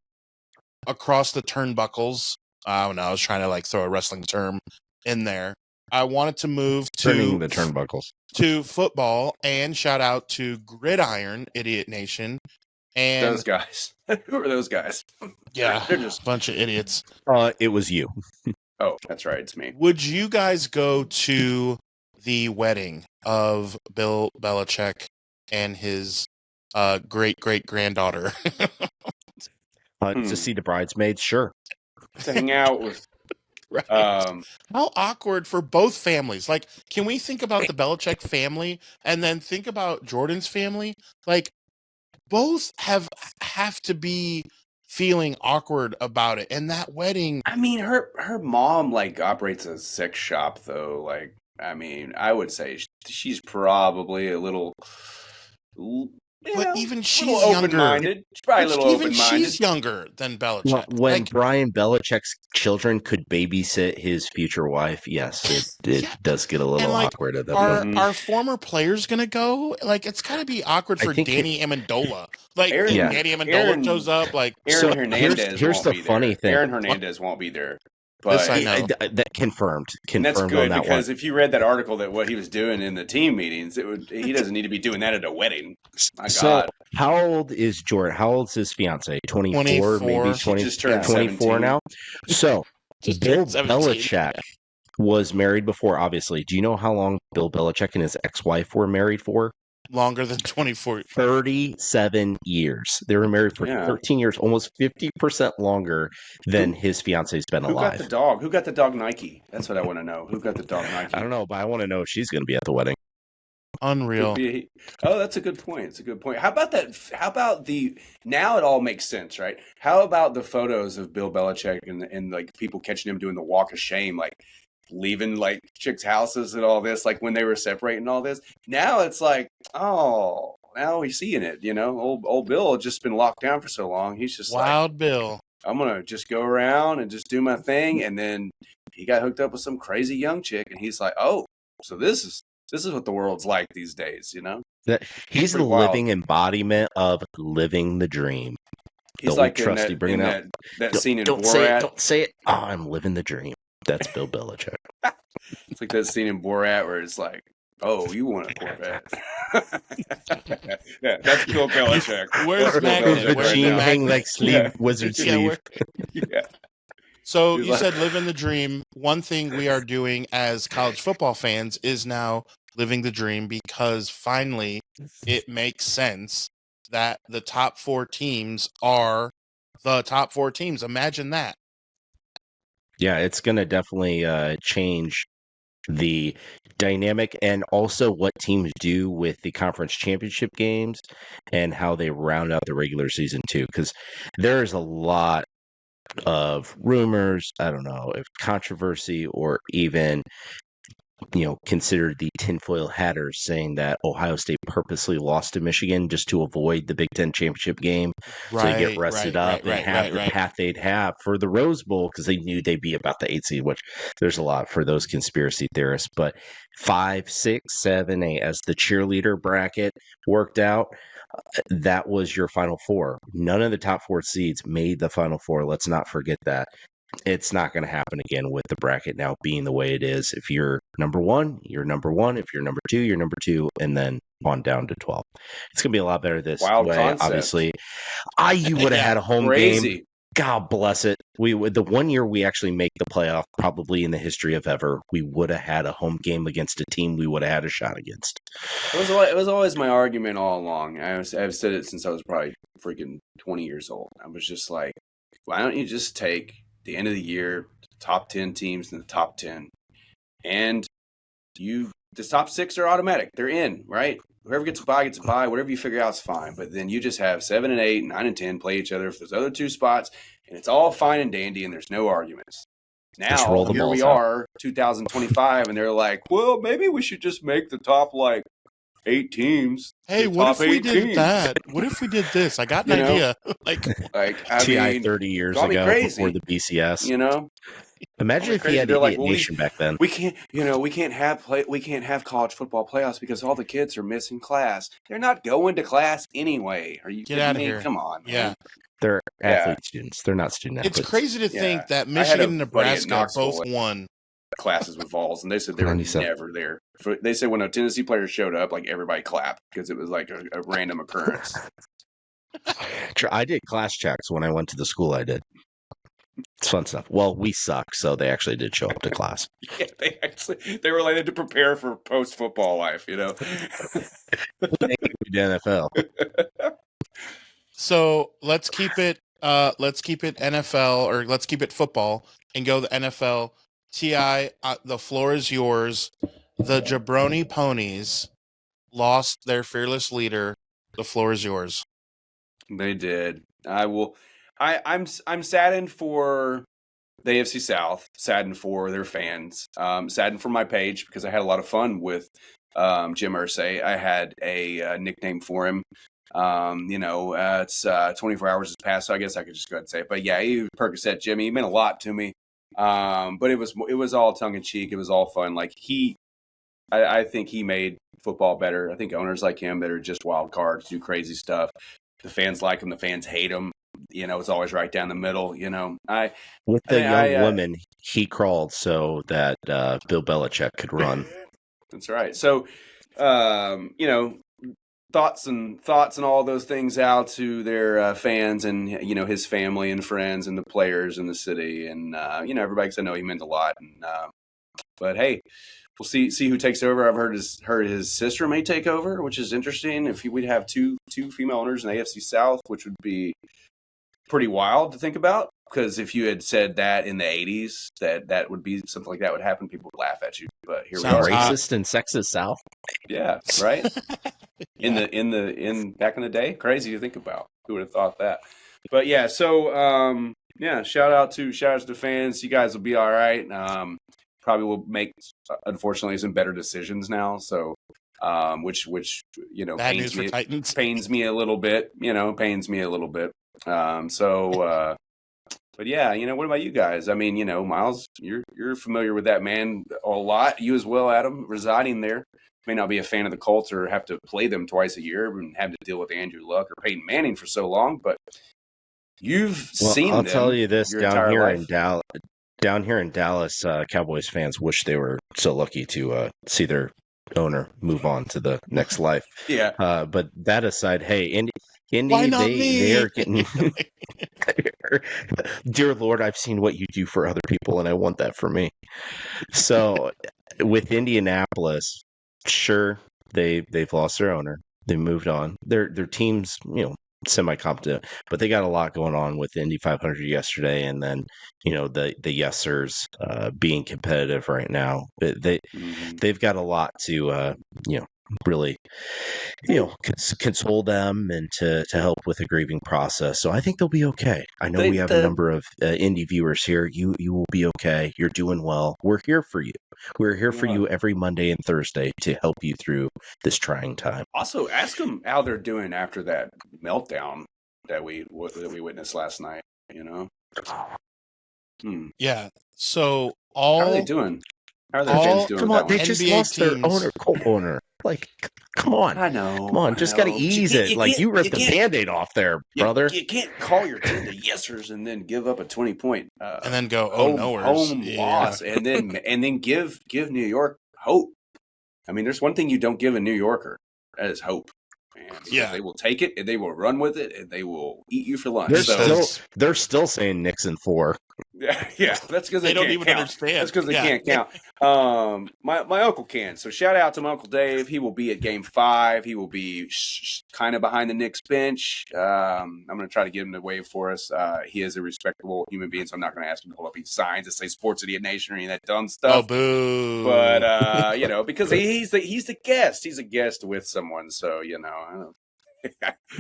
across the turnbuckles. I don't know. I was trying to like throw a wrestling term in there. I wanted to move Turning the turnbuckles to football and shout out to Gridiron Idiot Nation. And Those guys. Who are those guys? yeah, They're just a bunch of idiots. It was you. Oh, that's right. It's me. Would you guys go to the wedding of Bill Belichick and his great granddaughter? To see the bridesmaids, sure. To hang out with. Right. How awkward for both families. Like, can we think about the Belichick family and then think about Jordan's family? Like, both have to be feeling awkward about it. And that wedding. I mean, her mom like operates a sex shop, though. Like, I mean, I would say she's probably a little. But even she's open-minded. younger. She's probably a little Even open-minded. she's younger than Belichick. When Brian Belichick's children could babysit his future wife, yes, it does get a little awkward at that point. Are former players going to go? Like, it's got to be awkward for Danny Amendola. Like, Danny Amendola shows up. Like, Aaron Hernandez. Here's the funny thing. Aaron Hernandez won't be there. But I know. That confirmed. And that's good on that because one. if you read that article that what he was doing in the team meetings, he doesn't need to be doing that at a wedding. My God. How old is Jordan? How old's his fiance? 24, maybe 20, just turned 24 17. now. So Just Bill turned 17. Belichick was married before, obviously. Do you know how long Bill Belichick and his ex-wife were married for? Longer than 24. 37 years. They were married for 13 years, almost 50% longer than his fiance's been alive. Who got the dog? Who got the dog Nike? That's what I want to know. Who got the dog Nike? I don't know, but I want to know if she's going to be at the wedding. Unreal. Oh, that's a good point. It's a good point. How about that? How about now it all makes sense, right? How about the photos of Bill Belichick and like people catching him doing the walk of shame, like leaving like chicks' houses and all this, like when they were separating all this. Now it's like, oh, now he's seeing it, you know. Old Bill had just been locked down for so long. He's just Wild Bill. I'm gonna just go around and just do my thing. And then he got hooked up with some crazy young chick, and he's like, oh, so this is what the world's like these days, you know. That he's the living embodiment of living the dream. He's like in that scene in Borat. Don't say it. Oh, I'm living the dream. That's Bill Belichick. It's like that scene in Borat where it's like, oh, you want a Corvette. Yeah, that's Bill Belichick. Where's Magnet? The Gene hang like sleeve, wizard sleeve. Yeah. So you said living the dream. One thing we are doing as college football fans is now living the dream because finally it makes sense that the top 4 teams are the top 4 teams. Imagine that. Yeah, it's going to definitely change the dynamic and also what teams do with the conference championship games and how they round out the regular season too. Because there's a lot of rumors, I don't know if controversy or even considered the tinfoil hatters, saying that Ohio State purposely lost to Michigan just to avoid the Big Ten championship game, so they get rested up and have the path they'd have for the Rose Bowl because they knew they'd be about the 8 seed, which there's a lot for those conspiracy theorists. But 5, 6, 7, 8 as the cheerleader bracket worked out, that was your Final Four. None of the top 4 seeds made the Final Four. Let's not forget that. It's not going to happen again with the bracket now being the way it is. If you're number 1, you're number 1. If you're number 2, you're number 2, and then on down to 12. It's going to be a lot better this Wild way. Concept. Obviously, IU would have had a home game. God bless it. The one year we actually make the playoff, probably in the history of ever, we would have had a home game against a team we would have had a shot against. It was always my argument all along. I've said it since I was probably freaking 20 years old. I was just like, why don't you just take the end of the year, top 10 teams in the top 10, and the top 6 are automatic. They're in, right? Whoever gets a bye gets a bye. Whatever you figure out is fine. But then you just have 7 and 8, 9 and 10 play each other for those other 2 spots, and it's all fine and dandy, and there's no arguments. Now, here we are, 2025, and they're like, well, maybe we should just make the top, 8 teams. Hey, what if we did that? What if we did this? I got an idea. TI 30 years ago before the BCS. Imagine if he had the nation back then. We can't have college football playoffs because all the kids are missing class. They're not going to class anyway. Are you get out of here? Come on, man. Yeah. They're athlete students. They're not student athletes. It's crazy to think that Michigan and Nebraska both won classes with Vols, and they said they were never there. They said when a Tennessee player showed up, everybody clapped because it was like a random occurrence. I did class checks when I went to the school I did. It's fun stuff. Well, we suck, so they actually did show up to class. Yeah, they were like to prepare for post-football life, The NFL. So let's keep it NFL, or let's keep it football and go the NFL. TI, the floor is yours. The Jabroni Ponies lost their fearless leader. The floor is yours. They did. I'm saddened for the AFC South, saddened for their fans, saddened for my page because I had a lot of fun with Jim Irsay. I had a nickname for him. It's 24 hours has passed, so I guess I could just go ahead and say it. But yeah, Percocet Jimmy, he meant a lot to me. But it was all tongue in cheek. It was all fun. I think he made football better. I think owners like him that are just wild cards do crazy stuff. The fans like him. The fans hate him. It's always right down the middle. With the young women, he crawled so that Bill Belichick could run. That's right. So, thoughts and all those things out to their fans and his family and friends and the players in the city and everybody, because I know he meant a lot. And but hey, we'll see who takes over. I've heard his sister may take over, which is interesting. If we'd have two female owners in the AFC South, which would be pretty wild to think about. Because if you had said that in the 80s, that would be something like that would happen, people would laugh at you. But here we are. Racist and sexist South. Yeah, right. In back in the day, crazy to think about. Who would have thought that? But yeah, so shout out to the fans. You guys will be all right. Probably will make, unfortunately, some better decisions now. So, which bad news for Titans. Pains me a little bit. But yeah, what about you guys? I mean, Miles, you're familiar with that man a lot. You as well, Adam, residing there. May not be a fan of the Colts or have to play them twice a year and have to deal with Andrew Luck or Peyton Manning for so long, but you've seen them. I'll tell you this, down here in Dallas, Cowboys fans wish they were so lucky to see their owner move on to the next life. Yeah. But that aside, hey, Indy, they are getting. Dear Lord, I've seen what you do for other people, and I want that for me. So, with Indianapolis, sure, they've lost their owner. They moved on. Their team's semi-competent, but they got a lot going on with Indy 500 yesterday, and then the Yesers being competitive right now. They've got a lot to really, console them and to help with the grieving process. So I think they'll be okay. I know we have a number of Indy viewers here. You will be okay. You're doing well. We're here for you. We're here for you every Monday and Thursday to help you through this trying time. Also, ask them how they're doing after that meltdown that we witnessed last night. Yeah. So how are they doing? How are their fans doing? Come on, they NBA just lost teams. their co-owner. Like, come on. I know. Come on, just got to ease it. You ripped the Band-Aid off there, brother. You can't call your team the Yesers and then give up a 20-point and then go home loss and then give New York hope. I mean, there's one thing you don't give a New Yorker, that is hope. Man, they will take it and they will run with it and they will eat you for lunch. They're still saying Nixon 4. Yeah, that's because they don't even understand. That's because they can't count. My uncle can. So shout out to my Uncle Dave. He will be at Game 5. He will be kind of behind the Knicks bench. I'm going to try to get him to wave for us. He is a respectable human being, so I'm not going to ask him to hold up any signs that say Sports Idiot Nation or any of that dumb stuff. Oh, boo! But because he's the guest. He's a guest with someone, so I don't.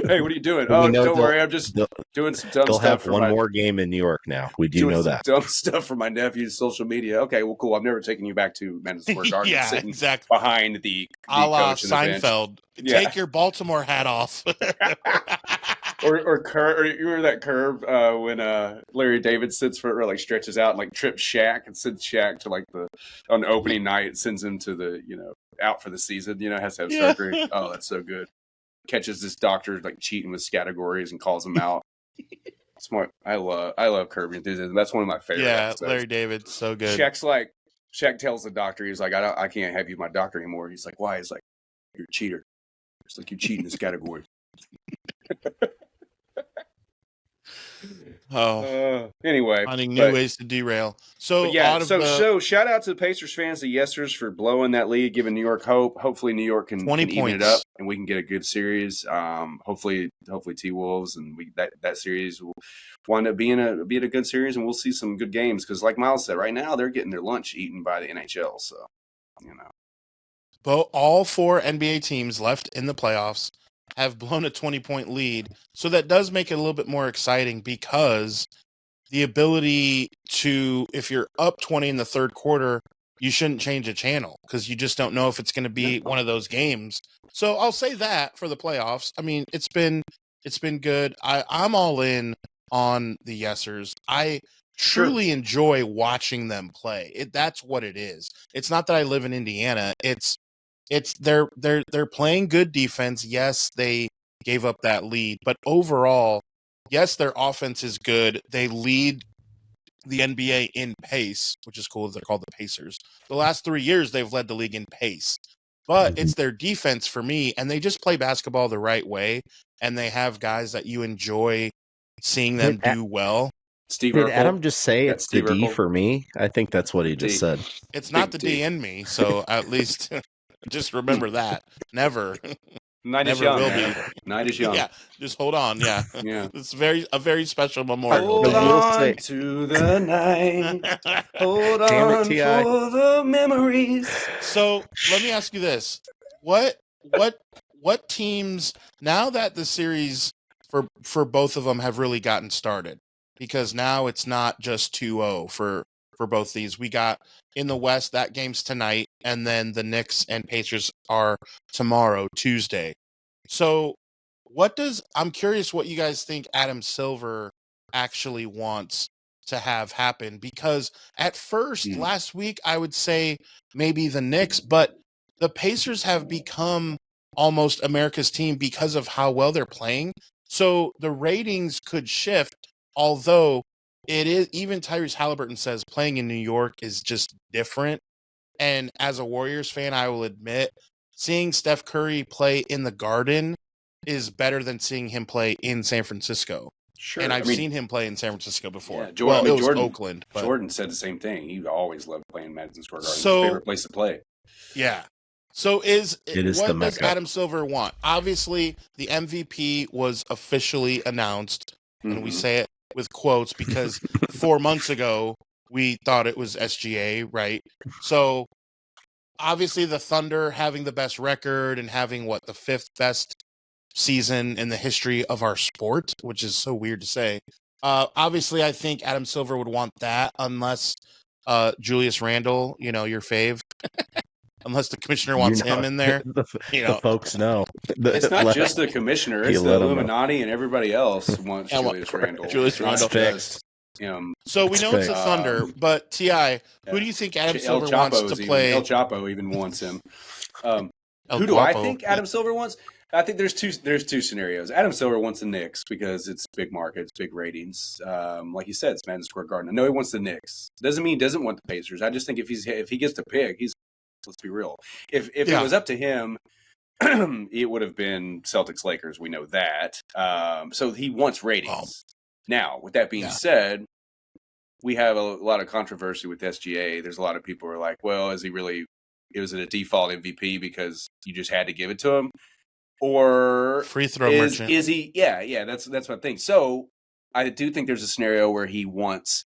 Hey, what are you doing? Oh, don't worry. I'm just doing some dumb stuff. They'll have one more game in New York now. We do know that. Dumb stuff for my nephew's social media. Okay, well, cool. I'm never taking you back to Madison Square Garden. Yeah, sitting exactly. Behind the a la coach Seinfeld. Take your Baltimore hat off. or you remember that curve when Larry David sits for it, or stretches out and trips Shaq and sends Shaq to on the opening night, sends him to the out for the season. Has to have surgery. Oh, that's so good. Catches this doctor cheating with categories and calls him out. Smart. I love Curb Your Enthusiasm. That's one of my favorites. Yeah, Larry David, so good. Shaq tells the doctor, he's like, I can't have you my doctor anymore. He's like, why? He's like, you're a cheater. It's like you cheat in this category. Anyway, finding new ways to derail. So shout out to the Pacers fans, the Yesers, for blowing that lead, giving New York hope. Hopefully New York can even it up and we can get a good series. Hopefully T-Wolves and that series will wind up being a good series, and we'll see some good games because, like Miles said, right now they're getting their lunch eaten by the NHL. So But all 4 NBA teams left in the playoffs have blown a 20-point lead. So that does make it a little bit more exciting because the ability to, if you're up 20 in the third quarter, you shouldn't change a channel because you just don't know if it's going to be one of those games. So I'll say that for the playoffs. I mean, it's been good. I'm all in on the Yesers. I truly enjoy watching them play. That's what it is. It's not that I live in Indiana. It's they're playing good defense. Yes, they gave up that lead, but overall, yes, their offense is good. They lead the NBA in pace, which is cool. They're called the Pacers. The last 3 years, they've led the league in pace, but it's their defense for me, and they just play basketball the right way, and they have guys that you enjoy seeing them do well. Did Adam just say it's the D for me? I think that's what he just said. It's not the D in me, so at least just remember that. Never. Night is young. Night is young. Yeah, just hold on. Yeah, yeah. It's a very special memorial. Hold on to the night. Hold on for the memories. So let me ask you this: what teams, now that the series for both of them have really gotten started, because now it's not just 2-0 for both these. We got in the West, that game's tonight, and then the Knicks and Pacers are tomorrow, Tuesday. So I'm curious what you guys think Adam Silver actually wants to have happen, because at first last week I would say maybe the Knicks, but the Pacers have become almost America's team because of how well they're playing. So the ratings could shift, although it is, even Tyrese Halliburton says playing in New York is just different. And as a Warriors fan, I will admit, seeing Steph Curry play in the Garden is better than seeing him play in San Francisco. Sure. And I've seen him play in San Francisco before. Yeah, Jordan, Oakland. But Jordan said the same thing. He always loved playing Madison Square Garden. His favorite place to play. Yeah. So what does Adam Silver want? Obviously, the MVP was officially announced, and we say it with quotes because 4 months ago we thought it was SGA, right? So obviously the Thunder having the best record and having the 5th best season in the history of our sport, which is so weird to say. Obviously, I think Adam Silver would want that unless Julius Randle, your fave, unless the commissioner wants him in there. The folks know. It's not just the commissioner; it's the Illuminati and everybody else wants Julius Randle. Julius Randle fixed. So we know it's the Thunder, but T.I., who do you think Adam Silver wants to play? El Chapo even wants him. Who do I think Adam Silver wants? I think there's two scenarios. Adam Silver wants the Knicks because it's big market, it's big ratings. Like you said, it's Madison Square Garden. I know he wants the Knicks. Doesn't mean he doesn't want the Pacers. I just think if he gets to pick, let's be real. If it was up to him, it would have been Celtics Lakers. We know that. So he wants ratings. Now, with that being said, we have a lot of controversy with SGA. There's a lot of people who are like, well, is it a default MVP because you just had to give it to him? Or free throw merchant? Is he? Yeah. That's my thing. So I do think there's a scenario where he wants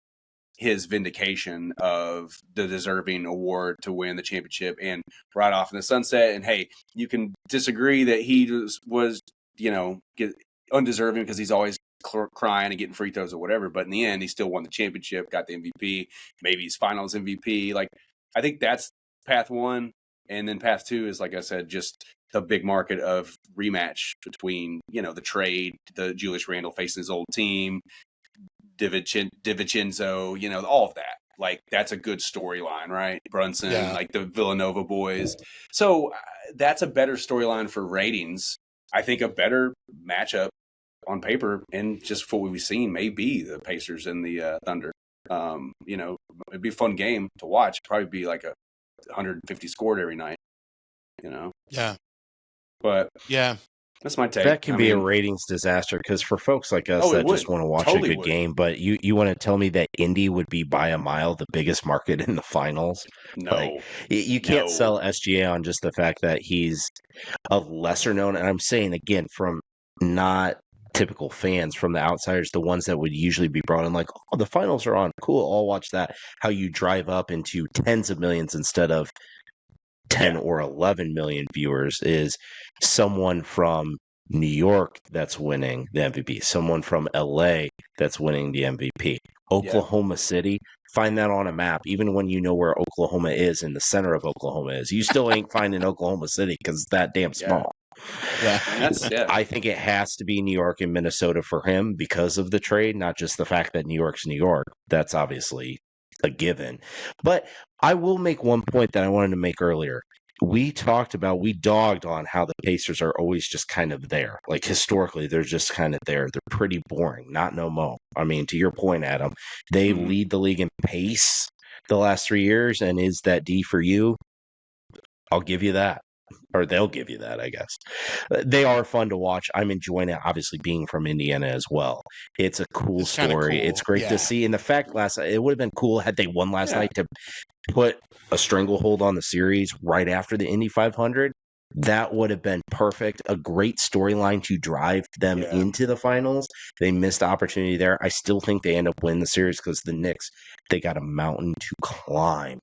his vindication of the deserving award to win the championship and ride off in the sunset. And hey, you can disagree that he was undeserving because he's always crying and getting free throws or whatever. But in the end, he still won the championship, got the MVP. Maybe he's Finals MVP. Like I think that's path one, and then path two is, like I said, just the big market of rematch between, the trade, the Julius Randle facing his old team, DiVincenzo, all of that. Like, that's a good storyline, right? Brunson, like the Villanova boys. So that's a better storyline for ratings. I think a better matchup on paper and just for what we've seen may be the Pacers and the Thunder. It'd be a fun game to watch. Probably be like a 150 scored every night, Yeah. But that's my take. That can be a ratings disaster because for folks like us that just want to watch a good game, but you want to tell me that Indy would be by a mile the biggest market in the finals? No. You can't sell SGA on just the fact that he's a lesser known. And I'm saying, again, from not typical fans, from the outsiders, the ones that would usually be brought in like, oh, the finals are on. Cool. I'll watch that. How you drive up into tens of millions instead of 10 or 11 million viewers is someone from New York that's winning the MVP, someone from LA that's winning the MVP. Oklahoma City, find that on a map. Even when you know where Oklahoma is and the center of Oklahoma is, you still ain't finding Oklahoma City because it's that damn small. I think it has to be New York and Minnesota for him because of the trade, not just the fact that New York's New York. That's obviously a given. But I will make one point that I wanted to make earlier. We dogged on how the Pacers are always just kind of there. Like historically, they're just kind of there. They're pretty boring, not no mo. I mean, to your point, Adam, they lead the league in pace the last 3 years. And is that D for you? I'll give you that. Or they'll give you that, I guess. They are fun to watch. I'm enjoying it, obviously, being from Indiana as well. It's a cool story. Cool. It's great to see. And the fact it would have been cool had they won last night to put a stranglehold on the series right after the Indy 500. That would have been perfect. A great storyline to drive them into the finals. They missed the opportunity there. I still think they end up winning the series because the Knicks, they got a mountain to climb.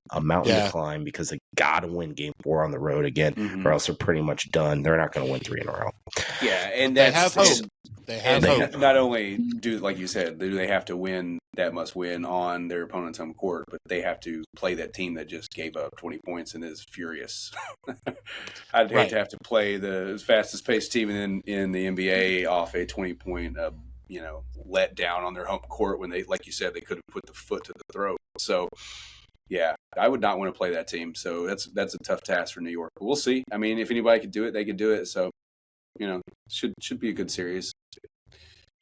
Because they got to win Game 4 on the road again, or else they're pretty much done. They're not going to win 3 in a row. Yeah, and they have hope. They have hope. Not only do, like you said, do they have to win that must win on their opponent's home court, but they have to play that team that just gave up 20 points and is furious. I'd hate to have to play the fastest paced team in the NBA off a 20-point let down on their home court when they, like you said, they could have put the foot to the throat. So yeah, I would not want to play that team. So that's a tough task for New York. But we'll see. I mean, if anybody could do it, they could do it. So should be a good series.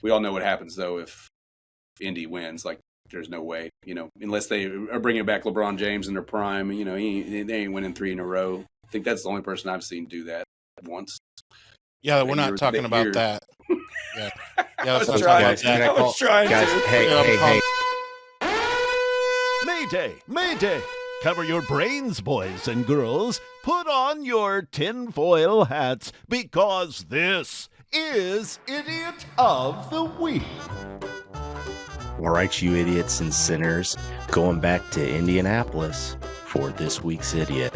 We all know what happens though if Indy wins. Like, there's no way, unless they are bringing back LeBron James in their prime. They ain't winning 3 in a row. I think that's the only person I've seen do that once. Yeah, we're not talking about that. Yeah, let's not talk about that. I was trying guys, to. Hey. Mayday! Cover your brains, boys and girls. Put on your tinfoil hats because this is Idiot of the Week. All right, you idiots and sinners, going back to Indianapolis for this week's idiot.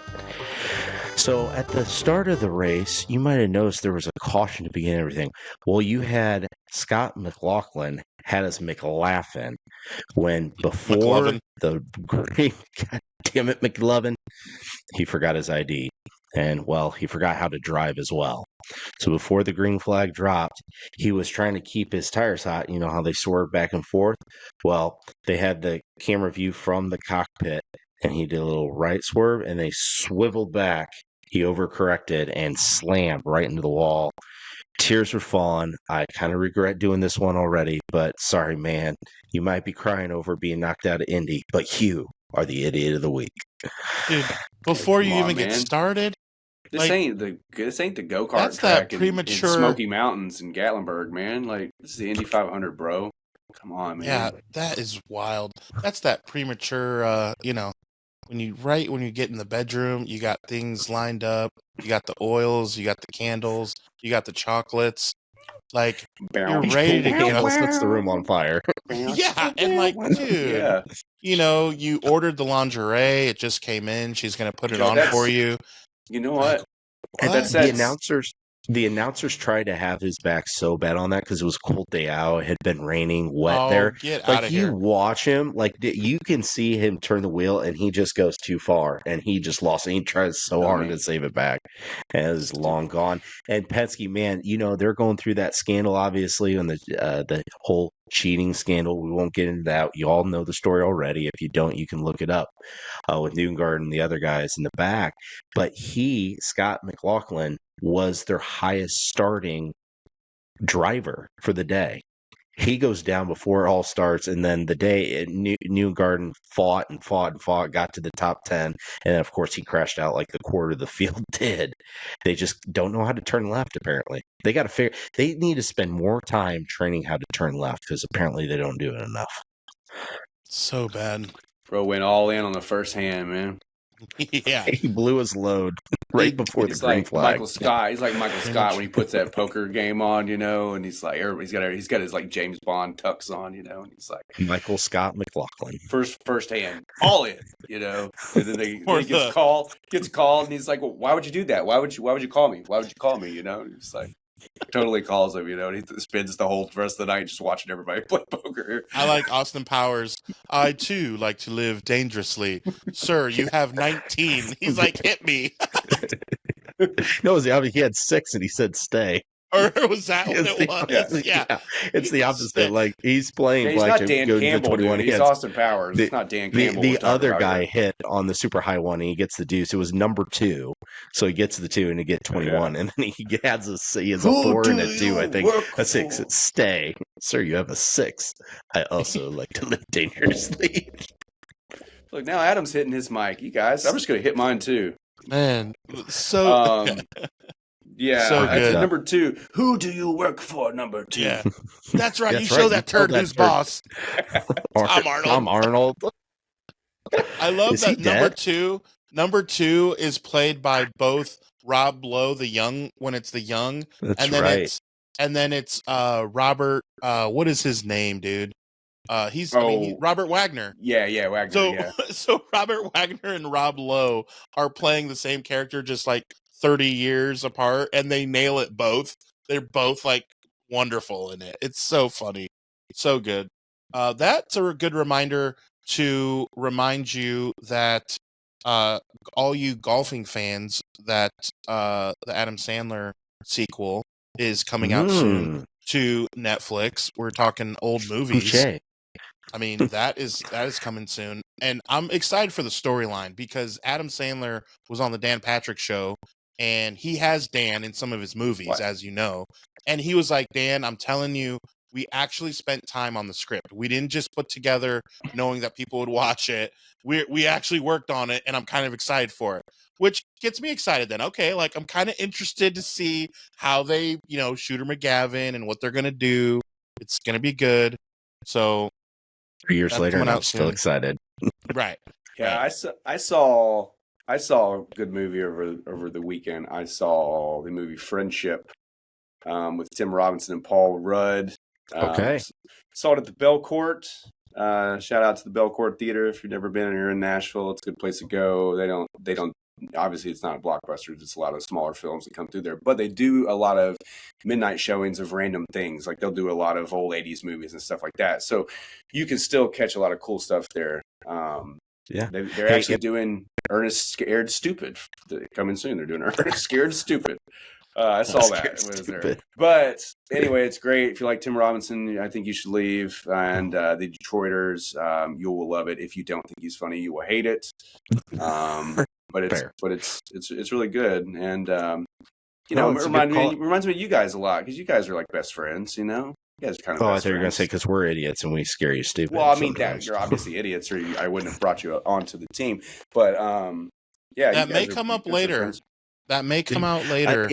So at the start of the race, you might have noticed there was a caution to begin everything. Well, you had Scott McLaughlin had us McLaughlin when before McLovin. the green, God damn it, McLovin, he forgot his ID. And, well, he forgot how to drive as well. So before the green flag dropped, he was trying to keep his tires hot. You know how they swerve back and forth? Well, they had the camera view from the cockpit, and he did a little right swerve, and they swiveled back. He overcorrected and slammed right into the wall. Tears were falling. I kind of regret doing this one already, but sorry, man. You might be crying over being knocked out of Indy, but you are the idiot of the week. Dude, before Come you on, even get man. started, This like, ain't the go-kart that's that track in premature- Smoky Mountains in Gatlinburg, man. Like, this is the Indy 500, bro. Come on, man. yeah, that is wild. That's that premature, when you get in the bedroom, you got things lined up. You got the oils, you got the candles, you got the chocolates. Like, you're ready to It go. almost sets the room on fire. Yeah, and like, dude, Yeah. you ordered the lingerie. It just came in. She's going to put it Yo, on that's- for you. You know what? And What? the announcers tried to have his back so bad on that because it was a cold day out. It had been raining, wet Oh, there. get out Like of you here. watch him, like you can see him turn the wheel, and he just goes too far, and he just lost it. He tries so hard to save it back, and it was long gone. And Penske, man, they're going through that scandal, obviously, on the whole cheating scandal. We won't get into that. You all know the story already. If you don't, you can look it up with Newgard and the other guys in the back. But Scott McLaughlin, was their highest starting driver for the day. He goes down before it all starts, and then the day Newgarden fought, got to the top 10, and then, of course, he crashed out like the quarter of the field did. They just don't know how to turn left, apparently. They got to figure. They need to spend more time training how to turn left, because apparently they don't do it enough. So bad. Bro went all in on the first hand, man. Yeah. He blew his load right before the He's green like flag. Michael Scott. He's like Michael Scott when he puts that poker game on, and he's like, he's got his like James Bond tux on, and he's like Michael Scott McLaughlin. First hand, all in, and then he gets called, and he's like, well, why would you do that? Why would you call me? Why would you call me? And he's like, totally calls him, and he spends the whole rest of the night just watching everybody play poker. I like Austin Powers. I too like to live dangerously. Sir, you have 19. He's like, hit me. No, he had 6 and he said stay. Or was that what it was? Yeah. It's the opposite. Like he's playing Yeah, he's black. not Dan Campbell, dude. He's Austin Powers. It's not Dan Campbell. The other guy hit on the super high one and he gets the deuce. It was number 2. So he gets the 2 and he gets 21. And then he has a 4 and a 2, I think. A 6. It's stay. Sir, you have a 6. I also like to live dangerously. Look, now Adam's hitting his mic. You guys, I'm just going to hit mine too. Man, so yeah, so good. Number 2. Who do you work for? Number 2. Yeah, that's right. That's you right. show that turd who's boss. Tom Arnold. I love Is that he number dead? 2. Number 2 is played by both Rob Lowe, the young, when it's the young, That's and then right. it's Robert. What is his name, dude? He's Robert Wagner. Yeah, Wagner. So Robert Wagner and Rob Lowe are playing the same character, just like 30 years apart, and they nail it both. They're both like wonderful in it. It's so funny, so good. That's a good reminder to remind you that all you golfing fans, that the Adam Sandler sequel is coming out soon to Netflix. We're talking old movies. Touché. I mean, that is coming soon. And I'm excited for the storyline because Adam Sandler was on the Dan Patrick Show, and he has Dan in some of his movies, as you know. And he was like, Dan, I'm telling you, we actually spent time on the script. We didn't just put together knowing that people would watch it. We actually worked on it, and I'm kind of excited for it, which gets me excited then. Okay, like I'm kind of interested to see how they, Shooter McGavin and what they're going to do. It's going to be good. So 3 years later, and I'm still soon. excited. Right. Yeah, right. I saw a good movie over the weekend. I saw the movie Friendship with Tim Robinson and Paul Rudd. Okay. Saw it at the Belcourt. Shout out to the Belcourt Theater if you've never been here in Nashville. It's a good place to go. They don't obviously it's not a blockbuster. It's a lot of smaller films that come through there, but they do a lot of midnight showings of random things. Like they'll do a lot of old 80s movies and stuff like that. So you can still catch a lot of cool stuff there. They're actually doing Ernest Scared Stupid coming soon. They're doing Ernest Scared Stupid. I saw that. Was there. But anyway, it's great. If you like Tim Robinson, I think you should leave. And the Detroiters, you will love it. If you don't think he's funny, you will hate it. But it's really good. And it reminds me of you guys a lot, because you guys are like best friends. You know, you guys are kind of. I thought you were going to say because we're idiots and we scare you stupid. Well, I mean, you're obviously idiots, or I wouldn't have brought you onto the team. But that may come up later. That may come out later.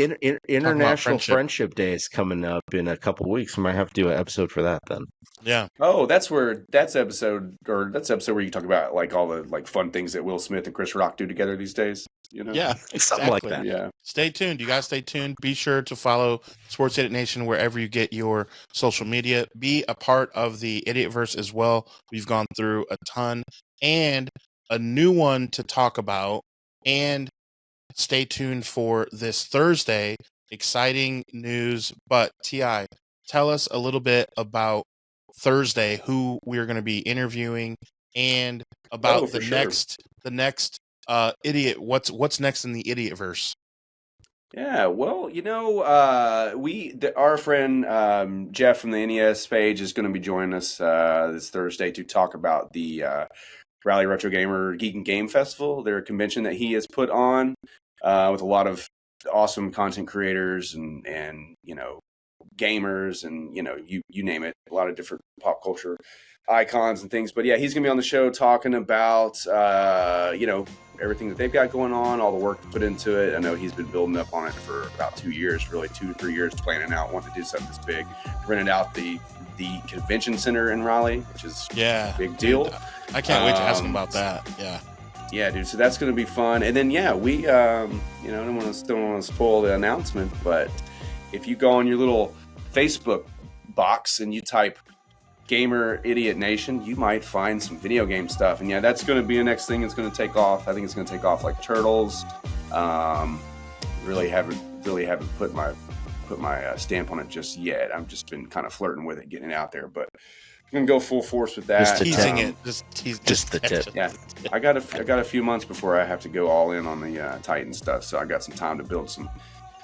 International Friendship Day is coming up in a couple weeks. We might have to do an episode for that then. Yeah. Oh, that's episode where you talk about like all the like fun things that Will Smith and Chris Rock do together these days. You know? Yeah, exactly. Something like that. Yeah. Stay tuned. You guys stay tuned. Be sure to follow Sports Idiot Nation wherever you get your social media. Be a part of the Idiotverse as well. We've gone through a ton and a new one to talk about. And stay tuned for this Thursday. Exciting news. But T.I., tell us a little bit about Thursday, who we're going to be interviewing, and about the next idiot. What's next in the Idiotverse? Yeah, well, our friend Jeff from the NES page is going to be joining us this Thursday to talk about the Rally Retro Gamer Geek and Game Festival, their convention that he has put on with a lot of awesome content creators and gamers and you name it, a lot of different pop culture icons and things. But yeah, he's gonna be on the show talking about everything that they've got going on, all the work put into it. I know he's been building up on it for about 2 years, really 2 to 3 years, planning out, wanting to do something this big. Rented out the convention center in Raleigh, which is a big deal. I can't wait to ask him about that. Yeah, dude. So that's going to be fun. And then, we, don't want to spoil the announcement, but if you go on your little Facebook box and you type Gamer Idiot Nation, you might find some video game stuff. And that's going to be the next thing that's going to take off. I think it's going to take off like Turtles. Really haven't put my stamp on it just yet. I've just been kind of flirting with it, getting it out there, but I'm gonna go full force with that. Just teasing it. Just the tip. Yeah, I got a few months before I have to go all in on the Titan stuff, so I got some time to build some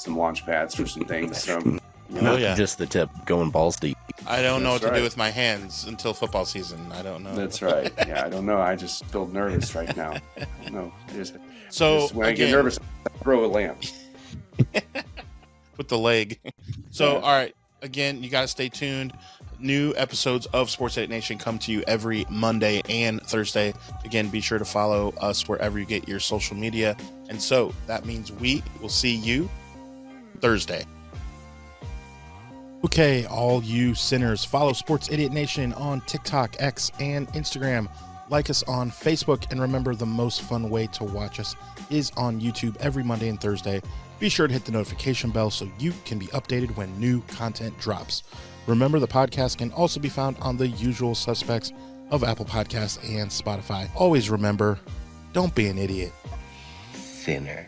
launch pads for some things. So just the tip, going balls deep. I don't know what to do with my hands until football season. I don't know. That's right. Yeah, I don't know. I just feel nervous right now. I don't know. When I get nervous, I throw a lamp. With the leg. So, all right. Again, you got to stay tuned. New episodes of Sports Idiot Nation come to you every Monday and Thursday. Again, be sure to follow us wherever you get your social media. And so that means we will see you Thursday. Okay, all you sinners, follow Sports Idiot Nation on TikTok, X, and Instagram. Like us on Facebook, and remember, the most fun way to watch us is on YouTube every Monday and Thursday. Be sure to hit the notification bell so you can be updated when new content drops. Remember, the podcast can also be found on the usual suspects of Apple Podcasts and Spotify. Always remember, don't be an idiot. Sinner.